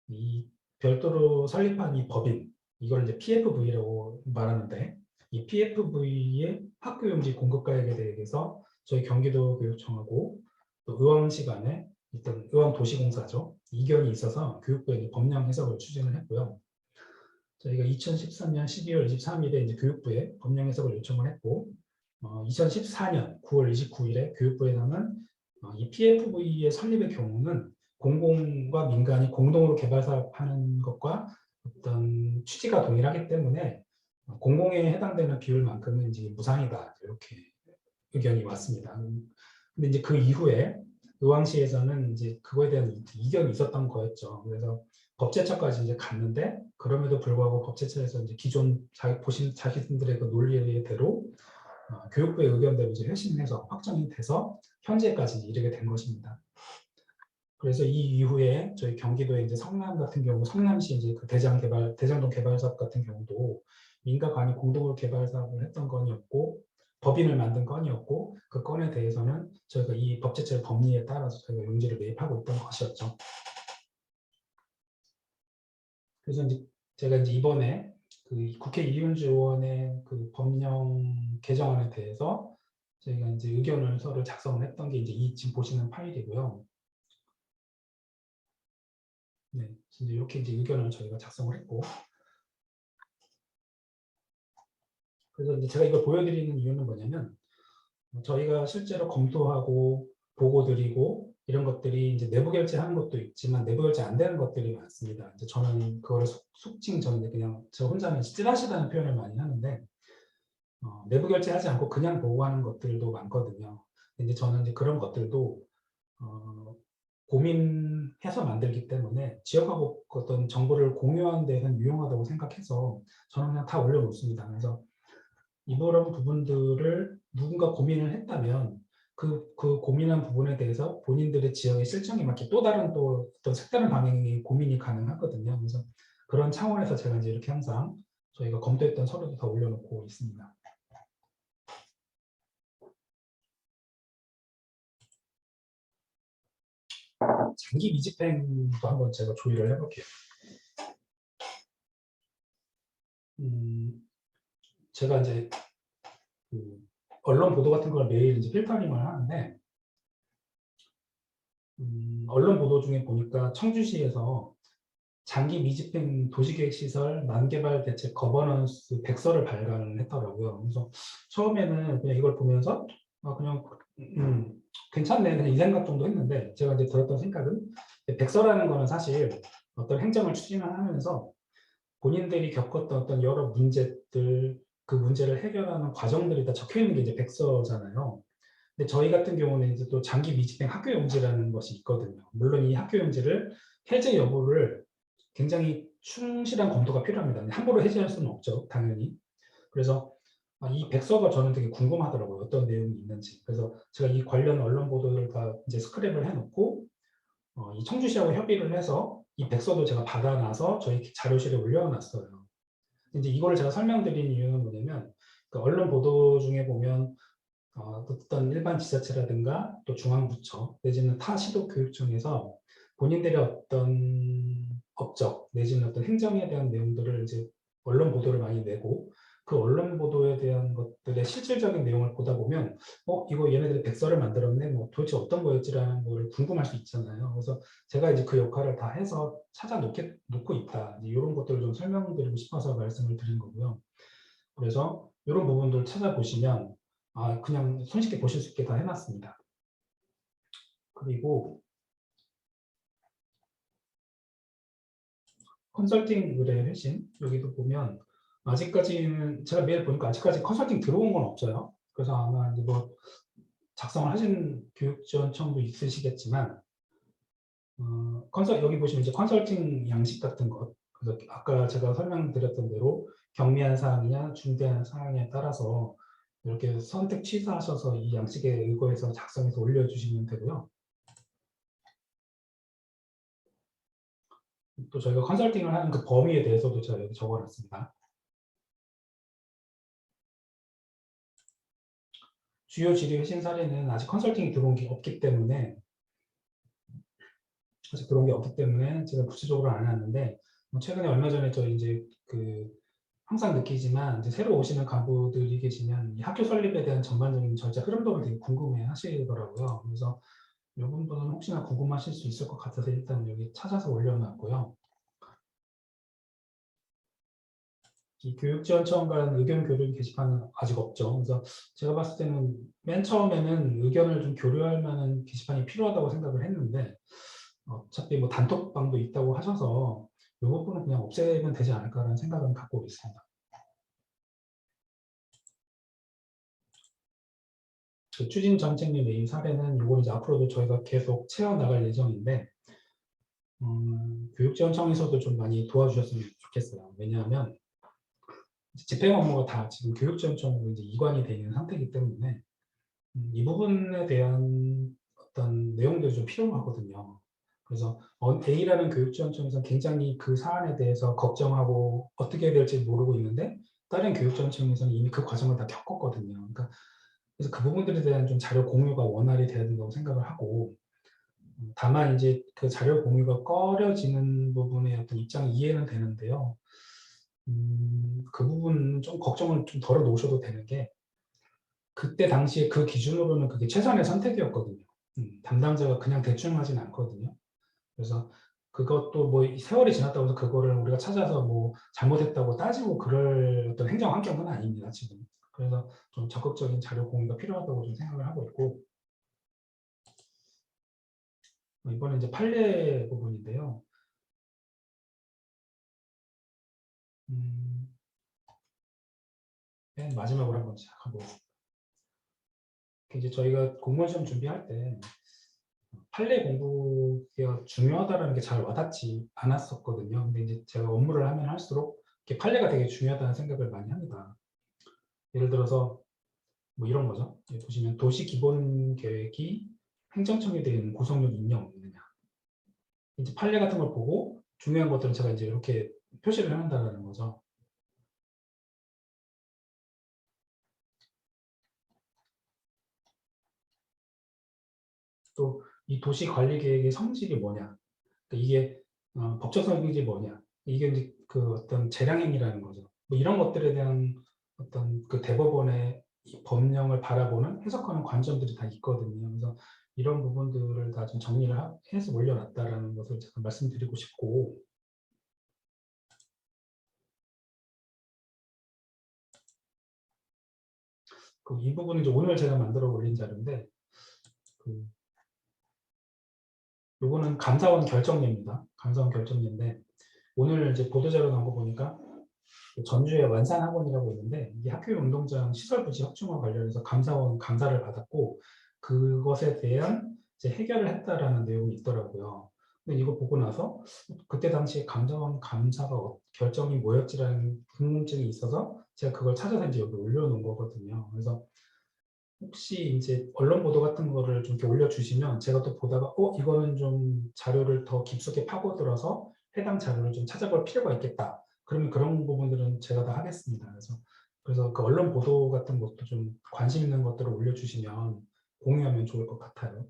이 별도로 설립한 이 법인 이걸 이제 PFV라고 말하는데 이 PFV의 학교용지 공급가액에 대해서 저희 경기도교육청하고 또 의왕시 간에 일단 의왕도시공사죠. 이견이 있어서 교육부에 법령 해석을 추진을 했고요. 저희가 2013년 12월 23일에 이제 교육부에 법령 해석을 요청을 했고, 2014년 9월 29일에 교육부에서는 이 PFV의 설립의 경우는 공공과 민간이 공동으로 개발 사업하는 것과 어떤 취지가 동일하기 때문에 공공에 해당되는 비율만큼은 이제 무상이다 이렇게 의견이 왔습니다. 근데 이제 그 이후에 의왕시에서는 이제 그거에 대한 이견이 있었던 거였죠. 그래서 법제처까지 이제 갔는데 그럼에도 불구하고 법제처에서 이제 기존 자기들의 그 논리대로 교육부의 의견대로 이제 회신해서 확정이 돼서 현재까지 이르게 된 것입니다. 그래서 이 이후에 저희 경기도의 이제 성남 같은 경우 성남시 이제 그 대장동 개발 사업 같은 경우도 민가 간이 공동으로 개발 사업을 했던 건이었고 법인을 만든 건이었고 그 건에 대해서는 저희가 이 법제처의 법리에 따라서 저희가 용지를 매입하고 있던 것이었죠. 그래서 이제 제가 이제 이번에 그 국회 이윤주 의원의 그 법령 개정안에 대해서 저희가 이제 의견을 서로 작성을 했던 게 이제 이 지금 보시는 파일이고요. 네, 이제 이렇게 이제 의견을 저희가 작성을 했고, 그래서 이제 제가 이걸 보여드리는 이유는 뭐냐면 저희가 실제로 검토하고 보고 드리고 이런 것들이 이제 내부 결제하는 것도 있지만 내부 결제 안 되는 것들이 많습니다. 이제 저는 그거를 속칭 저는 그냥 저 혼자는 찌라시다는 표현을 많이 하는데 내부 결제하지 않고 그냥 보고하는 것들도 많거든요. 근데 저는 이제 그런 것들도 고민해서 만들기 때문에 지역하고 어떤 정보를 공유하는 데는 유용하다고 생각해서 저는 그냥 다 올려놓습니다. 그래서 이런 부분들을 누군가 고민을 했다면 그 고민한 부분에 대해서 본인들의 지역의 실정에 맞게 또 다른 또 어떤 색다른 방향의 고민이 가능하거든요. 그래서 그런 차원에서 제가 이제 이렇게 항상 저희가 검토했던 서류도 다 올려놓고 있습니다. 장기 미집행도 한번 제가 조율을 해볼게요. 제가 이제 그 언론 보도 같은 걸 매일 이제 필터링을 하는데 언론 보도 중에 보니까 청주시에서 장기 미집행 도시계획시설 난개발 대책 거버넌스 백서를 발간을 했더라고요. 그래서 처음에는 그냥 이걸 보면서 그냥 괜찮네 그냥 이 생각 정도 했는데 제가 이제 들었던 생각은 백서라는 거는 사실 어떤 행정을 추진하면서 본인들이 겪었던 어떤 여러 문제들 그 문제를 해결하는 과정들이 다 적혀 있는 게 이제 백서잖아요. 근데 저희 같은 경우는 이제 또 장기 미집행 학교용지라는 것이 있거든요. 물론 이 학교용지를 해제 여부를 굉장히 충실한 검토가 필요합니다. 함부로 해제할 수는 없죠, 당연히. 그래서 이 백서가 저는 되게 궁금하더라고요. 어떤 내용이 있는지. 그래서 제가 이 관련 언론 보도를 다 이제 스크랩을 해놓고 이 청주시하고 협의를 해서 이 백서도 제가 받아놔서 저희 자료실에 올려놨어요. 이제 이거를 제가 설명드린 이유는 뭐냐면 그 언론 보도 중에 보면 어떤 일반 지자체라든가 또 중앙부처 내지는 타 시도교육청에서 본인들의 어떤 업적 내지는 어떤 행정에 대한 내용들을 이제 언론 보도를 많이 내고 그 언론 보도에 대한 것들의 실질적인 내용을 보다 보면 이거 얘네들이 백서를 만들었네 뭐 도대체 어떤 거였지라는 거를 궁금할 수 있잖아요. 그래서 제가 이제 그 역할을 다 해서 놓고 있다. 이런 것들을 좀 설명드리고 싶어서 말씀을 드린 거고요. 그래서 이런 부분들을 찾아보시면 그냥 손쉽게 보실 수 있게 다 해놨습니다. 그리고 컨설팅 의뢰 회신 여기도 보면 아직까지는 제가 매일 보니까 아직까지 컨설팅 들어온 건 없어요. 그래서 아마 이제 뭐 작성을 하신 교육지원청도 있으시겠지만 여기 보시면 이제 컨설팅 양식 같은 것 그래서 아까 제가 설명드렸던 대로 경미한 사항이냐 중대한 사항에 따라서 이렇게 선택 취사하셔서 이 양식에 의거해서 작성해서 올려주시면 되고요. 또 저희가 컨설팅을 하는 그 범위에 대해서도 제가 여기 적어놨습니다. 주요 질의 회신 사례는 아직 컨설팅이 들어온 게 없기 때문에 제가 구체적으로 안 해놨는데 최근에 얼마 전에 저 이제 항상 느끼지만 이제 새로 오시는 간부들이 계시면 이 학교 설립에 대한 전반적인 절차 흐름도를 되게 궁금해 하시더라고요. 그래서 이 부분은 혹시나 궁금하실 수 있을 것 같아서 일단 여기 찾아서 올려놨고요. 이 교육지원청 간 의견 교류 게시판은 아직 없죠. 그래서 제가 봤을 때는 맨 처음에는 의견을 좀 교류할 만한 게시판이 필요하다고 생각을 했는데 어차피 뭐 단톡방도 있다고 하셔서 이 부분은 그냥 없애면 되지 않을까라는 생각은 갖고 있습니다. 그 추진 정책 및 메인 사례는 이거 이제 앞으로도 저희가 계속 채워나갈 예정인데 교육지원청에서도 좀 많이 도와주셨으면 좋겠어요. 왜냐하면 집행 업무가 다 지금 교육지원청으로 이제 이관이 되어 있는 상태이기 때문에 이 부분에 대한 어떤 내용들이 좀 필요하거든요. 그래서 A라는 교육지원청에서 굉장히 그 사안에 대해서 걱정하고 어떻게 해야 될지 모르고 있는데 다른 교육정책에서는 이미 그 과정을 다 겪었거든요. 그러니까 그래서 그 부분들에 대한 좀 자료 공유가 원활히 돼야 된다고 생각을 하고, 다만 이제 그 자료 공유가 꺼려지는 부분의 어떤 입장이 이해는 되는데요. 그 부분 좀 걱정을 좀 덜어 놓으셔도 되는 게, 그때 당시에 그 기준으로는 그게 최선의 선택이었거든요. 담당자가 그냥 대충 하진 않거든요. 그래서 그것도 뭐 세월이 지났다고 해서 그거를 우리가 찾아서 뭐 잘못했다고 따지고 그럴 어떤 행정 환경은 아닙니다, 지금. 그래서 좀 적극적인 자료 공유가 필요하다고 좀 생각을 하고 있고, 이번에 이제 판례 부분인데요. 음, 맨 마지막으로 한번 시작하고, 이제 저희가 공무원 시험 준비할 때 판례 공부가 중요하다는 게 잘 와닿지 않았었거든요. 근데 이제 제가 업무를 하면 할수록 이렇게 판례가 되게 중요하다는 생각을 많이 합니다. 예를 들어서 뭐 이런 거죠. 여기 보시면 도시 기본 계획이 행정청에 대한 구속력 있냐 없느냐. 이제 판례 같은 걸 보고 중요한 것들은 제가 이제 이렇게 표시를 해놓는다는 거죠. 또 이 도시 관리 계획의 성질이 뭐냐. 그러니까 이게 법적 성질이 뭐냐. 이게 이제 그 어떤 재량행위라는 거죠. 뭐 이런 것들에 대한 어떤 그 대법원의 이 법령을 바라보는 해석하는 관점들이 다 있거든요. 그래서 이런 부분들을 다 좀 정리를 해서 올려놨다라는 것을 잠깐 말씀드리고 싶고, 그 이 부분은 이제 오늘 제가 만들어 올린 자료인데, 그 요거는 감사원 결정례입니다. 감사원 결정례인데, 오늘 이제 보도자료 나온 거 보니까 전주에 완산학원이라고 있는데, 이게 학교 운동장 시설 부지 확충과 관련해서 감사원 감사를 받았고, 그것에 대한 이제 해결을 했다라는 내용이 있더라고요. 근데 이거 보고 나서 그때 당시에 감사원 감사가 결정이 뭐였지라는 궁금증이 있어서 제가 그걸 찾아서 이제 여기 올려놓은 거거든요. 그래서 혹시 이제 언론 보도 같은 거를 좀 이렇게 올려주시면 제가 또 보다가 이거는 좀 자료를 더 깊숙이 파고들어서 해당 자료를 좀 찾아볼 필요가 있겠다. 그러면 그런 부분들은 제가 다 하겠습니다. 그래서 그 언론 보도 같은 것도 좀 관심 있는 것들을 올려주시면 공유하면 좋을 것 같아요.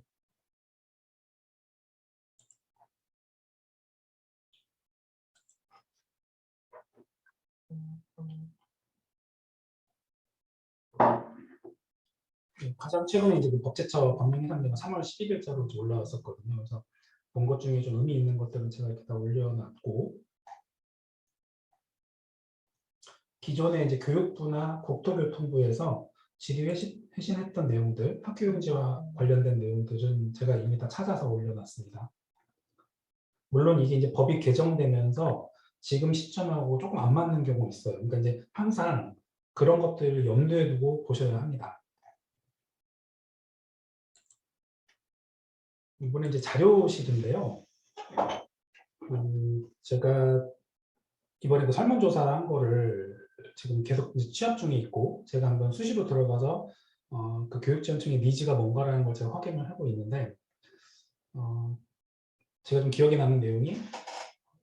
가장 최근에 이제 그 법제처 법령 해상제가 3월 10일자로 올라왔었거든요. 그래서 본 것 중에 좀 의미 있는 것들은 제가 이렇게 다 올려놨고, 기존에 이제 교육부나 국토교통부에서 질의 회신했던 내용들, 학교용지와 관련된 내용들은 제가 이미 다 찾아서 올려놨습니다. 물론 이게 이제 법이 개정되면서 지금 시점하고 조금 안 맞는 경우 있어요. 그러니까 이제 항상 그런 것들을 염두에 두고 보셔야 합니다. 이번에 이제 자료실인데요. 제가 이번에 그 설문조사 한 거를 지금 계속 취합 중에 있고, 제가 한번 수시로 들어가서 그 교육지원청의 니즈가 뭔가라는 걸 제가 확인을 하고 있는데, 어, 제가 좀 기억에 남는 내용이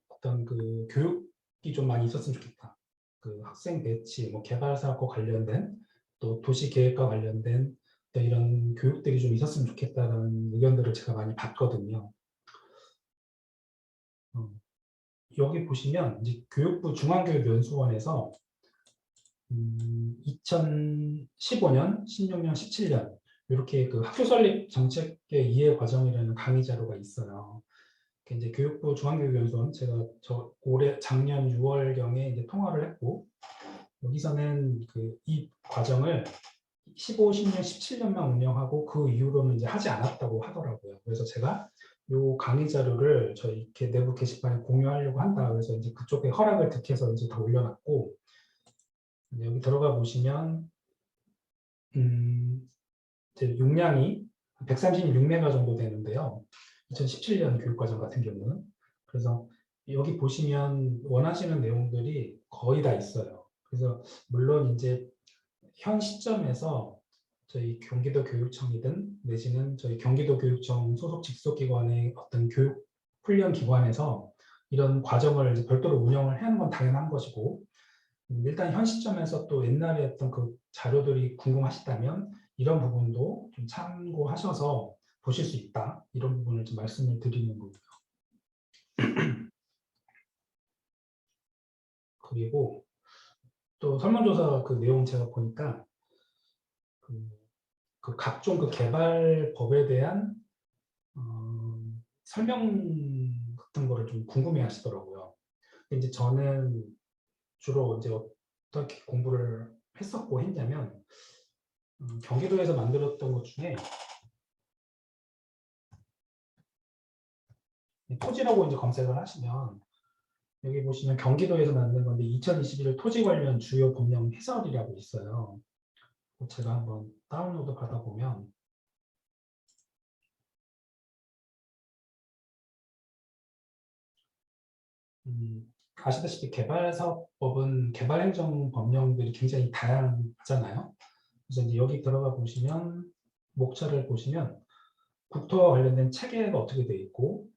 어떤 그 교육이 좀 많이 있었으면 좋겠다. 그 학생 배치, 뭐 개발 사업과 관련된, 또 도시 계획과 관련된 또 이런 교육들이 좀 있었으면 좋겠다라는 의견들을 제가 많이 봤거든요. 어, 여기 보시면 이제 교육부 중앙교육연수원에서 2015년, 16년, 17년 이렇게 그 학교 설립 정책의 이해 과정이라는 강의 자료가 있어요. 이제 교육부 중앙교육연수원 제가 올해 작년 6월경에 이제 통화를 했고, 여기서는 그 이 과정을 15, 16, 17년만 운영하고 그 이후로는 이제 하지 않았다고 하더라고요. 그래서 제가 요 강의 자료를 저희 이렇게 내부 게시판에 공유하려고 한다. 그래서 이제 그쪽에 허락을 득해서 이제 다 올려놨고, 여기 들어가 보시면 이제 용량이 136메가 정도 되는데요. 2017년 교육과정 같은 경우는. 그래서 여기 보시면 원하시는 내용들이 거의 다 있어요. 그래서 물론 이제 현 시점에서 저희 경기도 교육청이든 내지는 저희 경기도 교육청 소속 직속기관의 어떤 교육 훈련 기관에서 이런 과정을 이제 별도로 운영을 해야 하는 건 당연한 것이고, 일단 현 시점에서 또 옛날에 했던 그 자료들이 궁금하시다면 이런 부분도 좀 참고하셔서 보실 수 있다. 이런 부분을 좀 말씀을 드리는 거고요. 그리고 또 설문조사 그 내용 제가 보니까 그 각종 그 개발법에 대한 설명 같은 거를 좀 궁금해 하시더라고요. 이제 저는 주로 이제 어떻게 공부를 했었고 했냐면 경기도에서 만들었던 것 중에 토지라고 이제 검색을 하시면 여기 보시면 경기도에서 만든 건데 2021 토지 관련 주요 법령 해설이라고 있어요. 제가 한번 다운로드 받아보면 아시다시피 개발사업법은 개발행정 법령들이 굉장히 다양하잖아요. 그래서 이제 여기 들어가 보시면 목차를 보시면 국토와 관련된 체계가 어떻게 되어 있고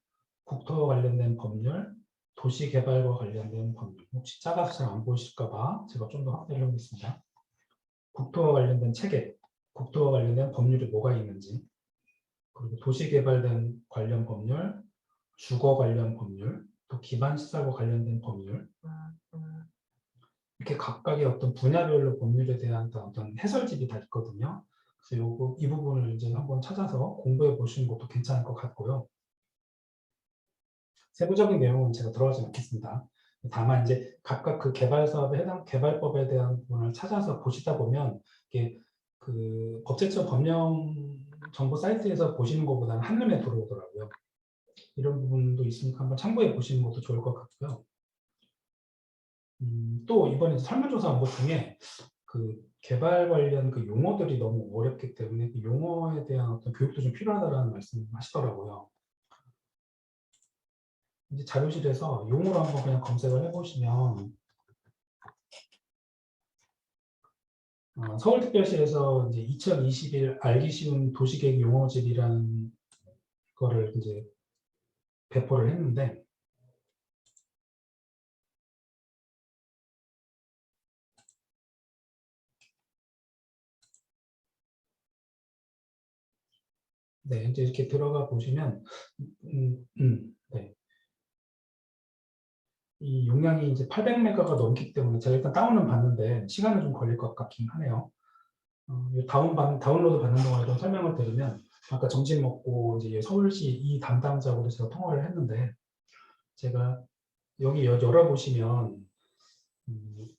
국토와 관련된 법률, 도시개발과 관련된 법률. 혹시 작아서 잘 안 보이실까 봐 제가 좀 더 확대를 해보겠습니다. 국토와 관련된 체계, 국토와 관련된 법률이 뭐가 있는지, 그리고 도시개발된 관련 법률, 주거 관련 법률, 또 기반시설과 관련된 법률, 이렇게 각각의 어떤 분야별로 법률에 대한 어떤 해설집이 다 있거든요. 그래서 이 부분을 이제 한번 찾아서 공부해 보시는 것도 괜찮을 것 같고요. 세부적인 내용은 제가 들어가지 않겠습니다. 다만 이제 각각 그 개발 사업에 해당 개발법에 대한 부분을 찾아서 보시다 보면 이게 그 법제처 법령 정보 사이트에서 보시는 것보다는 한눈에 들어오더라고요. 이런 부분도 있으니까 한번 참고해 보시는 것도 좋을 것 같고요. 또 이번에 설문조사 한 것 중에 그 개발 관련 그 용어들이 너무 어렵기 때문에 그 용어에 대한 어떤 교육도 좀 필요하다라는 말씀하시더라고요. 이제 자료실에서 용어로 한번 그냥 검색을 해보시면 서울특별시에서 이제 2021 알기 쉬운 도시계획 용어집이라는 거를 이제 배포를 했는데 네, 이제 이렇게 들어가 보시면 네. 이 용량이 이제 800메가가 넘기 때문에 제가 일단 다운은 받는데 시간은 좀 걸릴 것 같긴 하네요. 다운로드 받는 동안에 좀 설명을 드리면 아까 점심 먹고 이제 서울시 이 담당자하고도 제가 통화를 했는데 제가 여기 열어보시면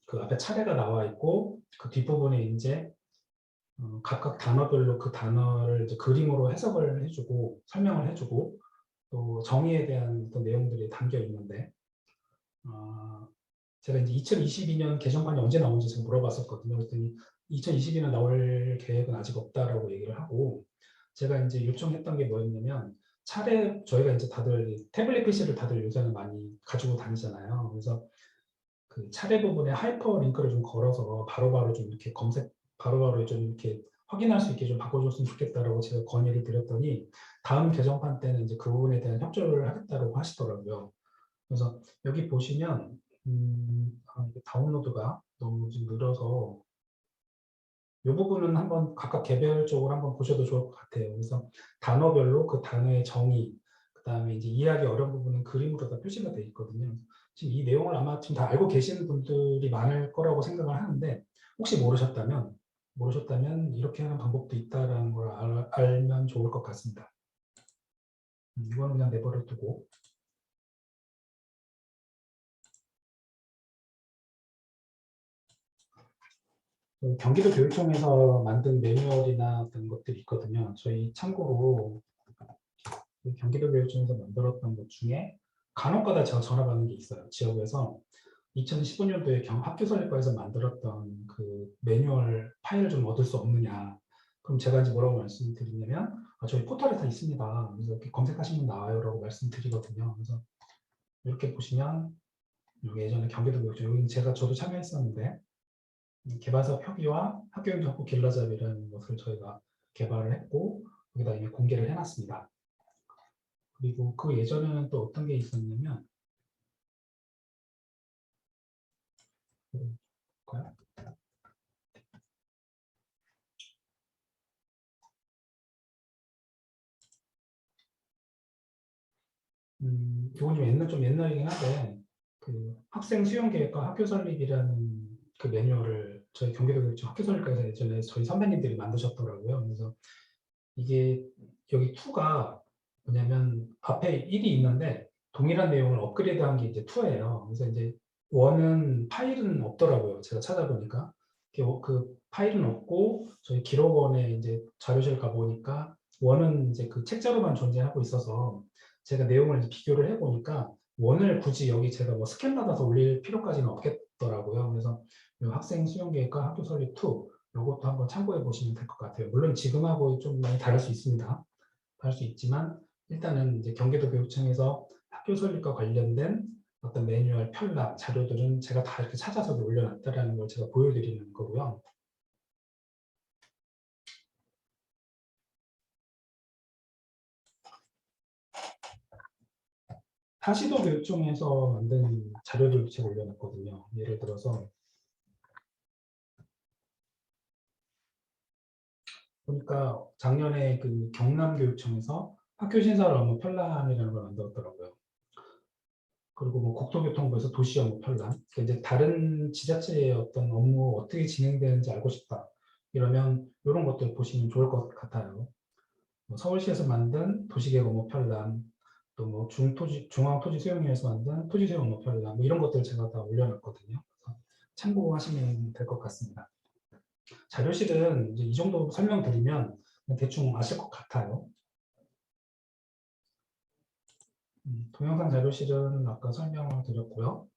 그 앞에 차례가 나와 있고 그 뒷부분에 이제 각각 단어별로 그 단어를 이제 그림으로 해석을 해주고 설명을 해주고 또 정의에 대한 또 내용들이 담겨 있는데 제가 이제 2022년 개정판이 언제 나오는지 제가 물어봤었거든요. 그랬더니 2022년 나올 계획은 아직 없다라고 얘기를 하고 제가 이제 요청했던 게 뭐였냐면 차례 저희가 이제 다들 태블릿 PC를 다들 요새는 많이 가지고 다니잖아요. 그래서 그 차례 부분에 하이퍼 링크를 좀 걸어서 바로바로 좀 이렇게 검색 바로바로 좀 이렇게 확인할 수 있게 좀 바꿔줬으면 좋겠다라고 제가 건의를 드렸더니 다음 개정판 때는 이제 그 부분에 대한 협조를 하겠다고 하시더라고요. 그래서 여기 보시면 다운로드가 너무 좀 느려서 이 부분은 한번 각각 개별적으로 한번 보셔도 좋을 것 같아요. 그래서 단어별로 그 단어의 정의, 그 다음에 이제 이해하기 어려운 부분은 그림으로 다 표시가 되어 있거든요. 지금 이 내용을 아마 지금 다 알고 계시는 분들이 많을 거라고 생각을 하는데 혹시 모르셨다면 이렇게 하는 방법도 있다는 걸 알면 좋을 것 같습니다. 이거는 그냥 내버려 두고 경기도 교육청에서 만든 매뉴얼이나 어떤 것들이 있거든요. 저희 참고로 경기도 교육청에서 만들었던 것 중에 간혹가다 제가 전화 받는 게 있어요. 지역에서 2015년도에 학교설립과에서 만들었던 그 매뉴얼 파일을 좀 얻을 수 없느냐. 그럼 제가 이제 뭐라고 말씀드리냐면 저희 포털에 다 있습니다. 그래서 이렇게 검색하시면 나와요라고 말씀드리거든요. 그래서 이렇게 보시면 여기 예전에 경기도 교육청 여기 저도 참여했었는데 개발사업 협의와 학교행정 확보 길라잡이라는 것을 저희가 개발을 했고 거기다 이미 공개를 해놨습니다. 그리고 그 예전에는 또 어떤 게 있었냐면 볼까요? 이건 좀 옛날이긴 한데 그 학생 수용 계획과 학교 설립이라는 그 매뉴얼을 저희 경기도교육청 학교 설립과에서 예전에 저희 선배님들이 만드셨더라고요. 그래서 이게 여기 2가 뭐냐면 앞에 1이 있는데 동일한 내용을 업그레이드한 게 이제 2예요. 그래서 이제 1은 파일은 없더라고요. 제가 찾아보니까 그 파일은 없고 저희 기록원에 이제 자료실 가보니까 1은 이제 그 책자로만 존재하고 있어서 제가 내용을 이제 비교를 해보니까 1을 굳이 여기 제가 뭐 스캔 받아서 올릴 필요까지는 없겠더라고요. 그래서 이 학생 수용 계획과 학교 설립 2 이것도 한번 참고해 보시면 될 것 같아요. 물론 지금하고 좀 많이 다를 수 있습니다. 다를 수 있지만 일단은 이제 경기도 교육청에서 학교 설립과 관련된 어떤 매뉴얼, 편람, 자료들은 제가 다 이렇게 찾아서 올려놨다라는 걸 제가 보여드리는 거고요. 타시도 교육청에서 만든 자료들도 제가 올려놨거든요. 예를 들어서 보니까 작년에 그 경남교육청에서 학교 신설 업무 편람이라는 걸 만들었더라고요. 그리고 뭐 국토교통부에서 도시업무 편람. 그러니까 이제 다른 지자체의 어떤 업무 어떻게 진행되는지 알고 싶다. 이러면 이런 것들 보시면 좋을 것 같아요. 뭐 서울시에서 만든 도시계획 업무 편람, 또 뭐 중앙토지수용위에서 만든 토지수용 업무 편람, 뭐 이런 것들 제가 다 올려놨거든요. 그래서 참고하시면 될 것 같습니다. 자료실은 이제 이 정도 설명드리면 대충 아실 것 같아요. 동영상 자료실은 아까 설명을 드렸고요.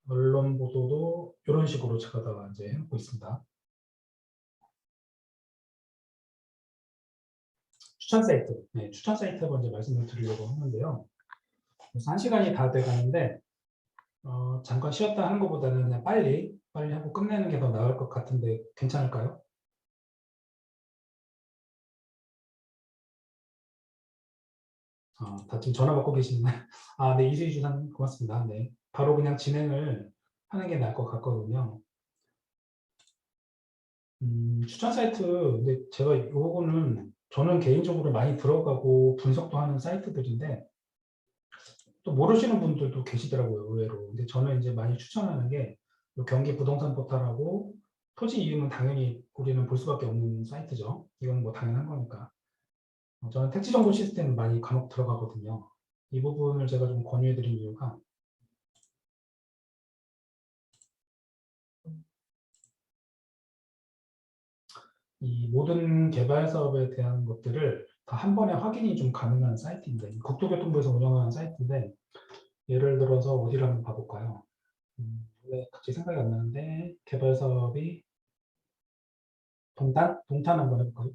언론 보도도 이런 식으로 제가 다 이제 해놓고 있습니다. 추천 사이트, 네, 추천 사이트 먼저 말씀을 드리려고 하는데요. 그래서 1시간이 다 돼가는데 잠깐 쉬었다 하는 것보다는 그냥 빨리 하고 끝내는 게 더 나을 것 같은데 괜찮을까요? 다 지금 전화 받고 계시네. 네, 이수희 주사님 고맙습니다. 네, 바로 그냥 진행을 하는 게 나을 것 같거든요. 추천 사이트, 근데 제가 요거는 저는 개인적으로 많이 들어가고 분석도 하는 사이트들인데 또 모르시는 분들도 계시더라고요, 의외로. 근데 저는 이제 많이 추천하는 게 경기 부동산 포털하고 토지 이름은 당연히 우리는 볼 수밖에 없는 사이트죠. 이건 뭐 당연한 거니까. 저는 택지 정보 시스템 많이 간혹 들어가거든요. 이 부분을 제가 좀 권유해 드린 이유가 이 모든 개발 사업에 대한 것들을 다 한 번에 확인이 좀 가능한 사이트인데, 국토교통부에서 운영하는 사이트인데, 예를 들어서 어디를 한번 봐볼까요? 왜 갑자기 생각이 안 나는데, 개발 사업이 동탄? 동탄 한번 해볼까요?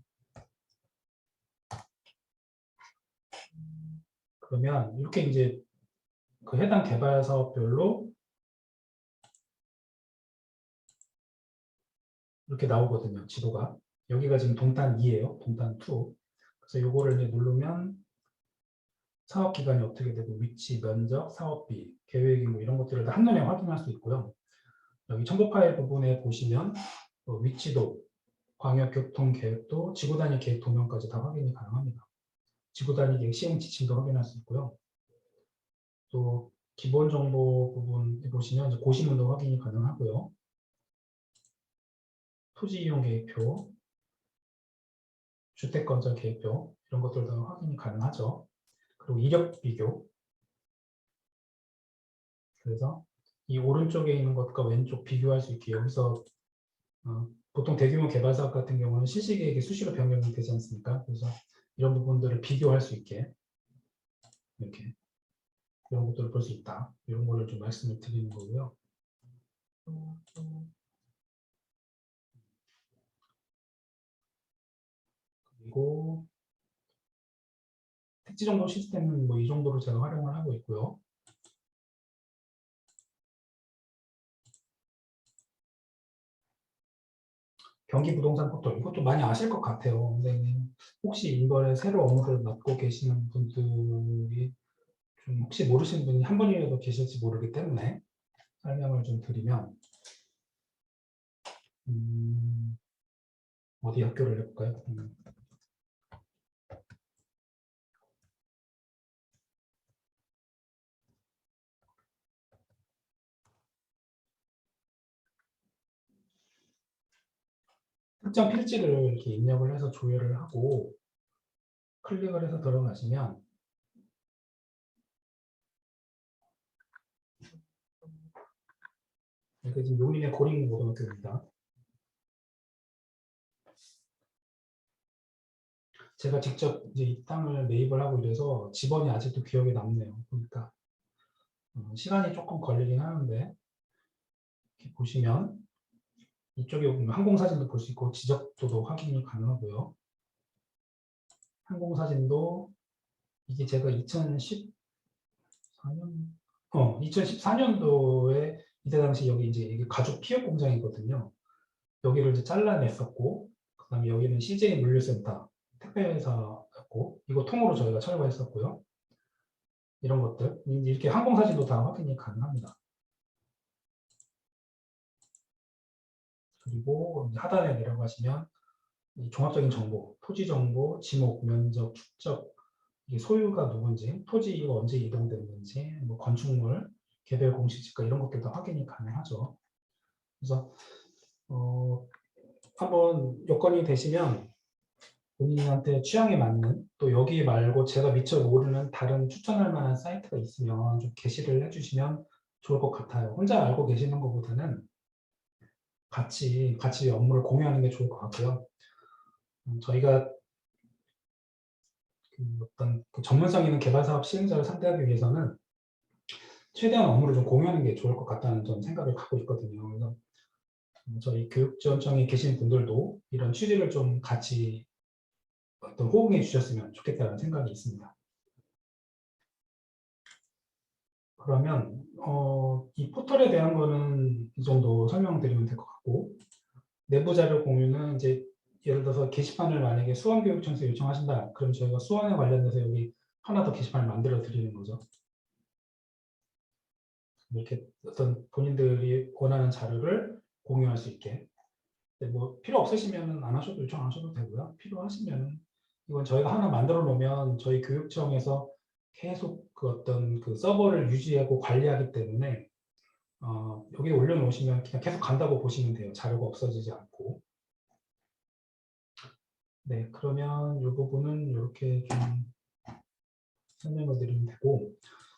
그러면 이렇게 이제 그 해당 개발 사업별로 이렇게 나오거든요. 지도가. 여기가 지금 동탄 2예요. 동탄 2. 그래서 요거를 이제 누르면 사업 기간이 어떻게 되고 위치, 면적, 사업비, 계획이 뭐 이런 것들을 다 한눈에 확인할 수 있고요. 여기 첨부 파일 부분에 보시면 위치도, 광역교통계획도, 지구단위 계획 도면까지 다 확인이 가능합니다. 지구단위 계획 시행 지침도 확인할 수 있고요. 또 기본 정보 부분에 보시면 이제 고시문도 확인이 가능하고요. 토지 이용 계획표, 주택 건설 계획표 이런 것들도 확인이 가능하죠. 그리고 이력 비교. 그래서 이 오른쪽에 있는 것과 왼쪽 비교할 수 있게 여기서 보통 대규모 개발 사업 같은 경우는 실시 계획이 수시로 변경이 되지 않습니까? 그래서 이런 부분들을 비교할 수 있게 이렇게 이런 것들을 볼 수 있다. 이런 거를 좀 말씀을 드리는 거고요. 그리고 택지 정보 시스템은 뭐 이 정도로 제가 활용을 하고 있고요. 경기 부동산 포털 이것도 많이 아실 것 같아요. 근데 혹시 이번에 새로 업무를 맡고 계시는 분들이 좀 혹시 모르시는 분이 한 분이라도 계실지 모르기 때문에 설명을 좀 드리면 어디 학교를 해볼까요? 특정 필지를 이렇게 입력을 해서 조회를 하고 클릭을 해서 들어가시면 이렇게 지금 용인의 고린고등학교입니다. 제가 직접 이제 이 땅을 매입을 하고 이래서 지번이 아직도 기억에 남네요. 보니까 시간이 조금 걸리긴 하는데 이렇게 보시면 이쪽에 보면 항공사진도 볼 수 있고 지적도도 확인이 가능하고요. 항공사진도 이게 제가 2014년도에 이때 당시 여기 이제 이게 가죽 피업 공장이거든요. 여기를 이제 잘라냈었고, 그다음에 여기는 CJ 물류센터 택배회사였고, 이거 통으로 저희가 철거했었고요. 이런 것들 이렇게 항공사진도 다 확인이 가능합니다. 그리고 하단에 내려가시면 종합적인 정보, 토지 정보, 지목, 면적, 축적, 이게 소유가 누군지, 토지가 언제 이동됐는지, 뭐 건축물, 개별 공시지가 이런 것들도 확인이 가능하죠. 그래서 한번 여건이 되시면 본인한테 취향에 맞는 또 여기 말고 제가 미처 모르는 다른 추천할 만한 사이트가 있으면 좀 게시를 해주시면 좋을 것 같아요. 혼자 알고 계시는 것보다는 같이 업무를 공유하는 게 좋을 것 같고요. 저희가 어떤 전문성 있는 개발 사업 시행자를 상대하기 위해서는 최대한 업무를 좀 공유하는 게 좋을 것 같다는 좀 생각을 갖고 있거든요. 그래서 저희 교육지원청에 계신 분들도 이런 취지를 좀 같이 어떤 호응해 주셨으면 좋겠다는 생각이 있습니다. 그러면 이 포털에 대한 거는 이 정도 설명드리면 될 것 같고, 내부 자료 공유는 이제 예를 들어서 게시판을 만약에 수원교육청에서 요청하신다. 그럼 저희가 수원에 관련해서 여기 하나 더 게시판을 만들어 드리는 거죠. 이렇게 어떤 본인들이 원하는 자료를 공유할 수 있게. 뭐 필요 없으시면 안 하셔도 요청 안 하셔도 되고요. 필요하시면 이건 저희가 하나 만들어 놓으면 저희 교육청에서 계속 그 어떤 그 서버를 유지하고 관리하기 때문에 여기 올려놓으시면 그냥 계속 간다고 보시면 돼요. 자료가 없어지지 않고. 네, 그러면 이 부분은 이렇게 좀 설명을 드리면 되고,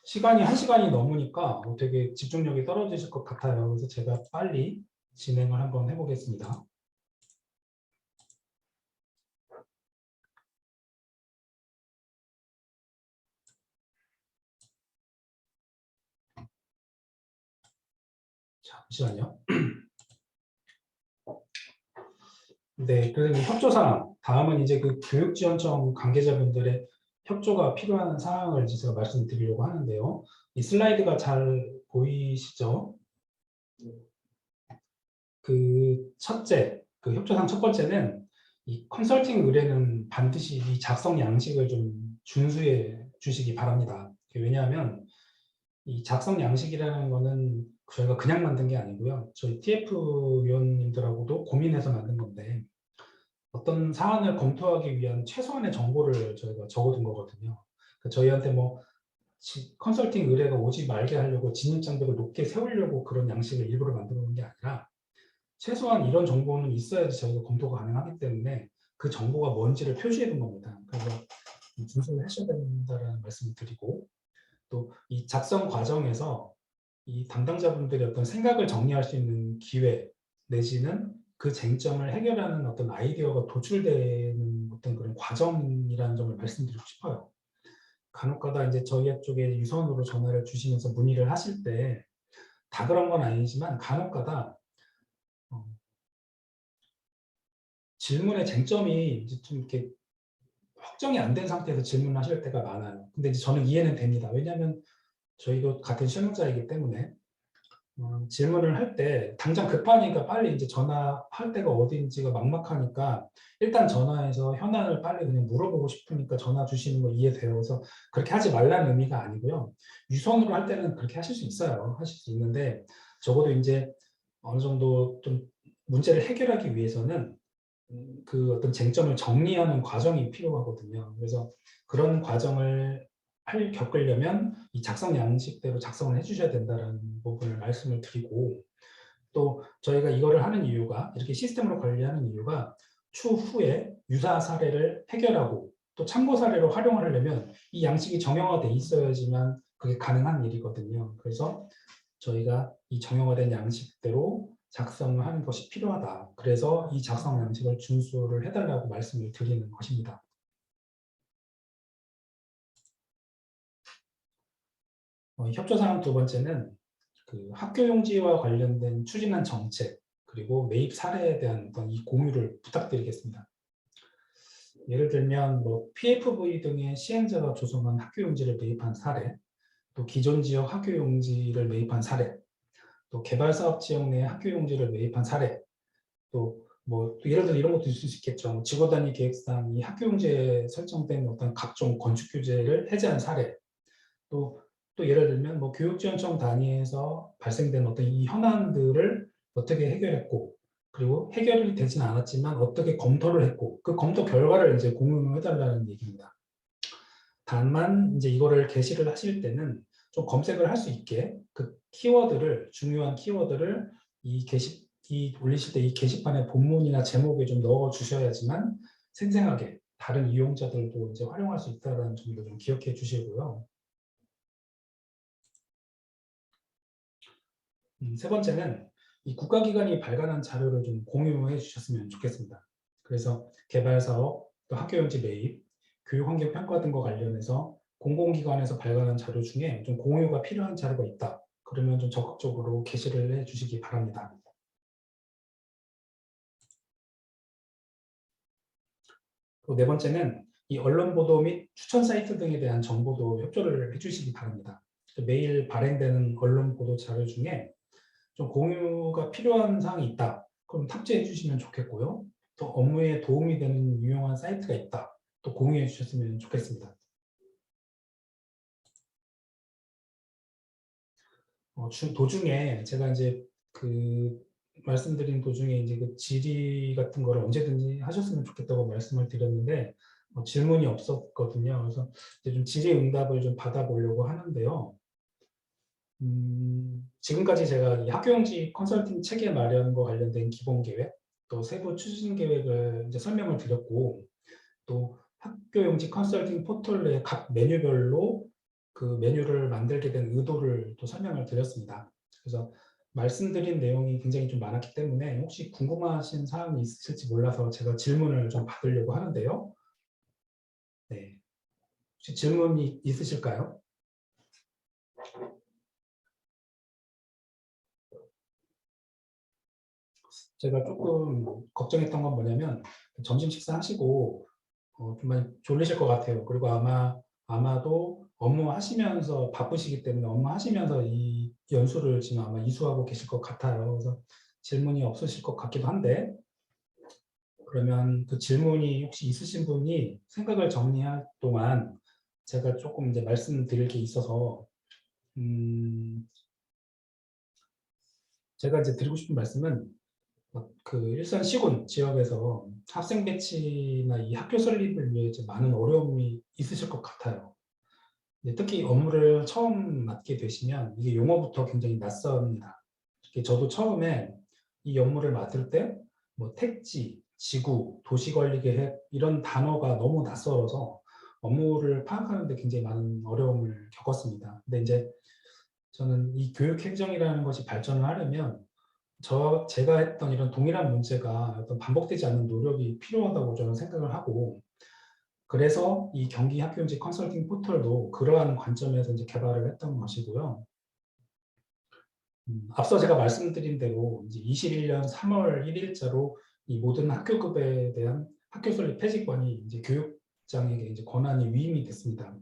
시간이 1시간이 넘으니까 되게 집중력이 떨어지실 것 같아요. 그래서 제가 빨리 진행을 한번 해보겠습니다. 잠시만요. 네, 그리고 협조사항. 다음은 이제 그 교육지원청 관계자분들의 협조가 필요한 사항을 이제 제가 말씀드리려고 하는데요. 이 슬라이드가 잘 보이시죠? 그 첫째, 그 협조사항 첫 번째는 이 컨설팅 의뢰는 반드시 이 작성 양식을 좀 준수해 주시기 바랍니다. 왜냐하면 이 작성 양식이라는 거는 저희가 그냥 만든 게 아니고요. 저희 TF 위원님들하고도 고민해서 만든 건데 어떤 사안을 검토하기 위한 최소한의 정보를 저희가 적어둔 거거든요. 그러니까 저희한테 뭐 컨설팅 의뢰가 오지 말게 하려고 진입장벽을 높게 세우려고 그런 양식을 일부러 만들어 놓은 게 아니라 최소한 이런 정보는 있어야지 저희가 검토가 가능하기 때문에 그 정보가 뭔지를 표시해 둔 겁니다. 그래서 준수를 하셔야 된다는 말씀을 드리고, 또 이 작성 과정에서 이 담당자분들의 어떤 생각을 정리할 수 있는 기회 내지는 그 쟁점을 해결하는 어떤 아이디어가 도출되는 어떤 그런 과정이라는 점을 말씀드리고 싶어요. 간혹가다 이제 저희 쪽에 유선으로 전화를 주시면서 문의를 하실 때 다 그런 건 아니지만 간혹가다 질문의 쟁점이 이제 좀 이렇게 확정이 안 된 상태에서 질문하실 때가 많아요. 근데 이제 저는 이해는 됩니다. 왜냐하면 저희도 같은 실무자이기 때문에 질문을 할 때 당장 급하니까 빨리 이제 전화할 때가 어딘지가 막막하니까 일단 전화해서 현안을 빨리 그냥 물어보고 싶으니까 전화 주시는 거 이해돼요. 그래서 그렇게 하지 말라는 의미가 아니고요. 유선으로 할 때는 그렇게 하실 수 있어요. 하실 수 있는데 적어도 이제 어느 정도 좀 문제를 해결하기 위해서는 그 어떤 쟁점을 정리하는 과정이 필요하거든요. 그래서 그런 과정을 겪으려면 이 작성 양식대로 작성을 해주셔야 된다는 부분을 말씀을 드리고, 또 저희가 이거를 하는 이유가, 이렇게 시스템으로 관리하는 이유가 추후에 유사 사례를 해결하고 또 참고 사례로 활용을 하려면 이 양식이 정형화돼 있어야지만 그게 가능한 일이거든요. 그래서 저희가 이 정형화된 양식대로 작성하는 것이 필요하다. 그래서 이 작성 양식을 준수를 해달라고 말씀을 드리는 것입니다. 협조사항 두 번째는 그 학교용지와 관련된 추진한 정책, 그리고 매입 사례에 대한 어떤 이 공유를 부탁드리겠습니다. 예를 들면 뭐 PFV 등의 시행자가 조성한 학교용지를 매입한 사례, 또 기존 지역 학교용지를 매입한 사례, 또 개발사업 지역 내 학교용지를 매입한 사례, 또 예를 들어 이런 것도 있을 수 있겠죠. 지구 단위 계획상 이 학교용지에 설정된 어떤 각종 건축 규제를 해제한 사례, 또 예를 들면 뭐 교육지원청 단위에서 발생된 어떤 이 현안들을 어떻게 해결했고, 그리고 해결이 되진 않았지만 어떻게 검토를 했고, 그 검토 결과를 이제 공유해달라는 얘기입니다. 다만 이제 이거를 게시를 하실 때는 좀 검색을 할 수 있게 그 키워드를, 중요한 키워드를 이 올리실 때 이 게시판에 본문이나 제목에 좀 넣어 주셔야지만 생생하게 다른 이용자들도 이제 활용할 수 있다는 점도 좀 기억해 주시고요. 세 번째는 이 국가기관이 발간한 자료를 좀 공유해 주셨으면 좋겠습니다. 그래서 개발사업, 또 학교용지 매입, 교육환경 평가 등과 관련해서 공공기관에서 발간한 자료 중에 좀 공유가 필요한 자료가 있다. 그러면 좀 적극적으로 게시를 해 주시기 바랍니다. 또 네 번째는 이 언론 보도 및 추천 사이트 등에 대한 정보도 협조를 해 주시기 바랍니다. 매일 발행되는 언론 보도 자료 중에 좀 공유가 필요한 사항이 있다. 그럼 탑재해 주시면 좋겠고요. 또 업무에 도움이 되는 유용한 사이트가 있다. 또 공유해 주셨으면 좋겠습니다. 도중에 제가 이제 그 말씀드린 도중에 이제 그 질의 같은 거를 언제든지 하셨으면 좋겠다고 말씀을 드렸는데 질문이 없었거든요. 그래서 이제 좀 질의 응답을 좀 받아보려고 하는데요. 지금까지 제가 이 학교용지 컨설팅 체계 마련과 관련된 기본 계획, 또 세부 추진 계획을 이제 설명을 드렸고, 또 학교용지 컨설팅 포털 내 각 메뉴별로 그 메뉴를 만들게 된 의도를 또 설명을 드렸습니다. 그래서 말씀드린 내용이 굉장히 좀 많았기 때문에 혹시 궁금하신 사항이 있으실지 몰라서 제가 질문을 좀 받으려고 하는데요. 네. 혹시 질문이 있으실까요? 제가 조금 걱정했던 건 뭐냐면 점심 식사하시고 좀 많이 졸리실 것 같아요. 그리고 아마도 업무하시면서 바쁘시기 때문에 업무하시면서 이 연수를 지금 아마 이수하고 계실 것 같아요. 그래서 질문이 없으실 것 같기도 한데, 그러면 그 질문이 혹시 있으신 분이 생각을 정리할 동안 제가 조금 이제 말씀드릴 게 있어서, 제가 이제 드리고 싶은 말씀은 그 일산 시군 지역에서 학생 배치나 이 학교 설립을 위해 이제 많은 어려움이 있으실 것 같아요. 특히 업무를 처음 맡게 되시면 이게 용어부터 굉장히 낯섭니다. 특히 저도 처음에 이 업무를 맡을 때 뭐 택지, 지구, 도시관리계획 이런 단어가 너무 낯설어서 업무를 파악하는 데 굉장히 많은 어려움을 겪었습니다. 근데 이제 저는 이 교육행정이라는 것이 발전을 하려면 제가 했던 이런 동일한 문제가 어떤 반복되지 않는 노력이 필요하다고 저는 생각을 하고, 그래서 이 경기 학교용지 컨설팅 포털도 그러한 관점에서 이제 개발을 했던 것이고요. 앞서 제가 말씀드린 대로 이제 21년 3월 1일자로 이 모든 학교급에 대한 학교 설립 폐지권이 이제 교육장에게 이제 권한이 위임이 됐습니다.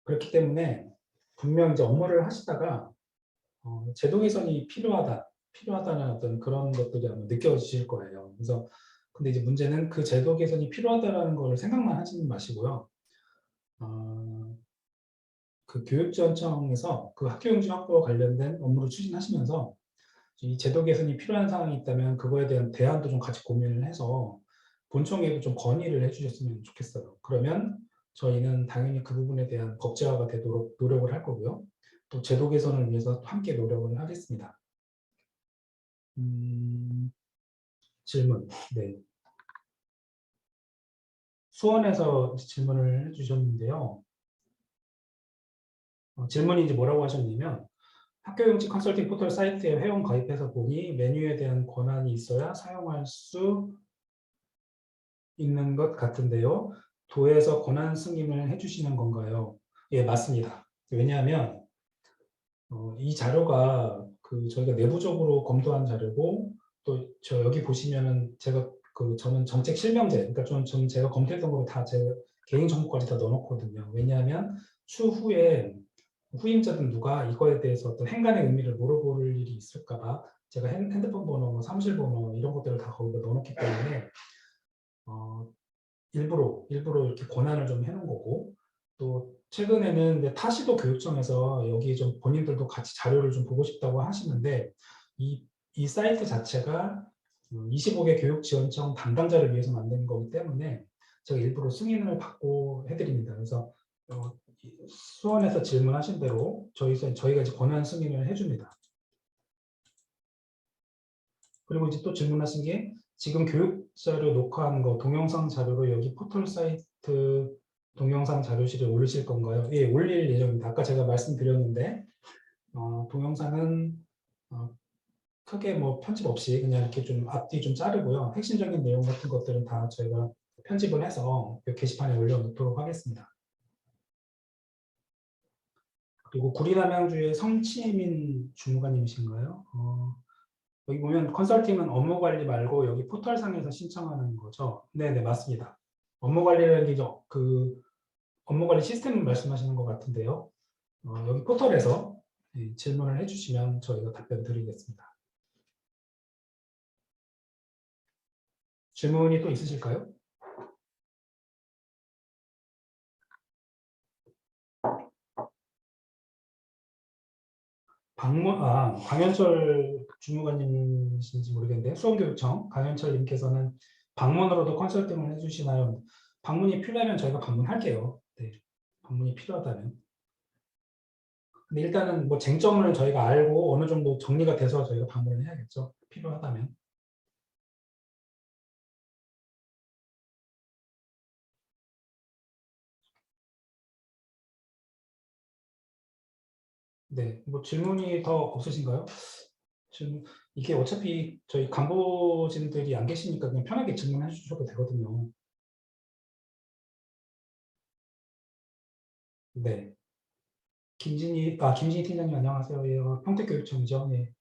그렇기 때문에 분명 이제 업무를 하시다가 제도 개선이 필요하다는 어떤 그런 것들이 아마 느껴지실 거예요. 그래서 근데 이제 문제는 그 제도 개선이 필요하다라는 걸 생각만 하지는 마시고요. 어, 그 교육지원청에서 그 학교용지 확보와 관련된 업무를 추진하시면서 이 제도 개선이 필요한 사항이 있다면 그거에 대한 대안도 좀 같이 고민을 해서 본청에도 좀 건의를 해주셨으면 좋겠어요. 그러면 저희는 당연히 그 부분에 대한 법제화가 되도록 노력을 할 거고요. 또 제도 개선을 위해서 함께 노력을 하겠습니다. 질문. 네. 수원에서 질문을 해주셨는데요. 질문이 이제 뭐라고 하셨냐면 학교용지 컨설팅 포털 사이트에 회원 가입해서 보니 메뉴에 대한 권한이 있어야 사용할 수 있는 것 같은데요. 도에서 권한 승인을 해주시는 건가요? 예, 맞습니다. 왜냐하면 이 자료가 저희가 내부적으로 검토한 자료고 또 저 여기 보시면은 저는 정책 실명제, 그러니까 좀 제가 검토했던 거를 다 제 개인 정보까지 다 넣어놓거든요. 왜냐하면 추후에 후임자든 누가 이거에 대해서 어떤 행간의 의미를 물어볼 일이 있을까봐 제가 핸드폰 번호, 뭐 사무실 번호 이런 것들을 다 거기다 넣어놓기 때문에 일부러 이렇게 권한을 좀 해놓은 거고 또 최근에는 타시도 교육청에서 여기 좀 본인들도 같이 자료를 좀 보고 싶다고 하시는데 이 사이트 자체가 25개 교육지원청 담당자를 위해서 만든 거기 때문에 제가 일부러 승인을 받고 해드립니다. 그래서 수원에서 질문하신 대로 저희가 이제 권한 승인을 해줍니다. 그리고 이제 또 질문하신 게 지금 교육 자료 녹화한 거 동영상 자료로 여기 포털 사이트 동영상 자료실에 올리실 건가요? 예, 올릴 예정입니다. 아까 제가 말씀드렸는데 동영상은 크게 뭐 편집 없이 그냥 이렇게 좀 앞뒤 좀 자르고요. 핵심적인 내용 같은 것들은 다 저희가 편집을 해서 게시판에 올려놓도록 하겠습니다. 그리고 구리남양주의 성치민 주무관님이신가요? 여기 보면 컨설팅은 업무 관리 말고 여기 포털상에서 신청하는 거죠. 네네, 맞습니다. 업무 관리라는 게 업무 관리 시스템 말씀하시는 것 같은데요. 여기 포털에서 질문을 해주시면 저희가 답변 드리겠습니다. 질문이 또 있으실까요? 강현철 주무관님이신지 모르겠는데 수원교육청 강현철님께서는 방문으로도 컨설팅을 해주시나요? 방문이 필요하면 저희가 방문할게요. 네, 방문이 필요하다면. 근데 일단은 뭐 쟁점을 저희가 알고 어느 정도 정리가 돼서 저희가 방문을 해야겠죠. 필요하다면. 네, 뭐 질문이 더 없으신가요? 지금 이게 어차피 저희 간부진들이 안 계시니까 그냥 편하게 질문해 주셔도 되거든요. 네. 김진희 팀장님 안녕하세요. 예, 평택교육청이죠. 예.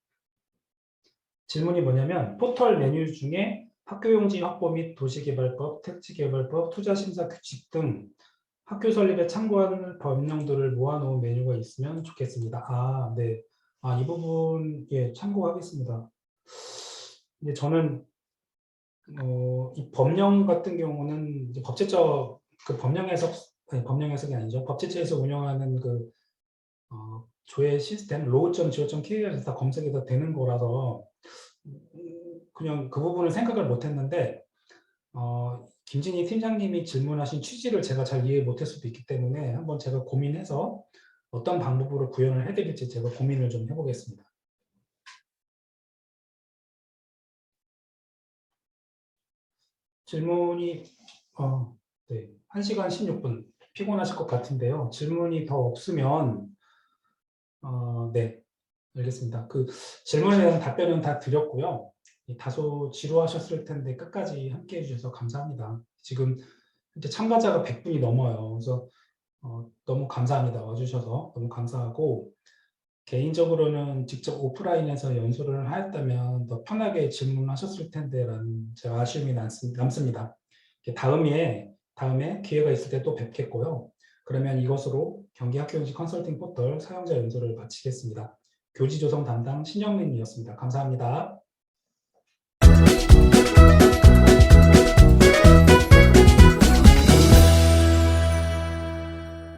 질문이 뭐냐면 포털 메뉴 중에 학교용지 확보 및 도시개발법, 택지개발법, 투자심사 규칙 등 학교 설립에 참고하는 법령들을 모아놓은 메뉴가 있으면 좋겠습니다. 네. 이 부분 예, 참고하겠습니다. 이제 저는 이 법령 같은 경우는 이제 법제처 법령 해석이 아니죠. 법제처에서 운영하는 조회 시스템 law.go.kr에서 다 검색이 다 되는 거라서 그냥 그 부분을 생각을 못했는데 김진희 팀장님이 질문하신 취지를 제가 잘 이해 못할 수도 있기 때문에 한번 제가 고민해서 어떤 방법으로 구현을 해드릴지 제가 고민을 좀 해보겠습니다. 질문이 네, 1시간 16분 피곤하실 것 같은데요. 질문이 더 없으면 네, 알겠습니다. 질문에 대한 답변은 다 드렸고요. 다소 지루하셨을 텐데 끝까지 함께해 주셔서 감사합니다. 지금 이제 참가자가 100분이 넘어요. 그래서 너무 감사합니다. 와주셔서 너무 감사하고 개인적으로는 직접 오프라인에서 연수를 하였다면 더 편하게 질문하셨을 텐데라는 제 아쉬움이 남습니다. 다음에 기회가 있을 때 또 뵙겠고요. 그러면 이것으로 경기학교용지 컨설팅 포털 사용자 연수를 마치겠습니다. 교지 조성 담당 신영민이었습니다. 감사합니다.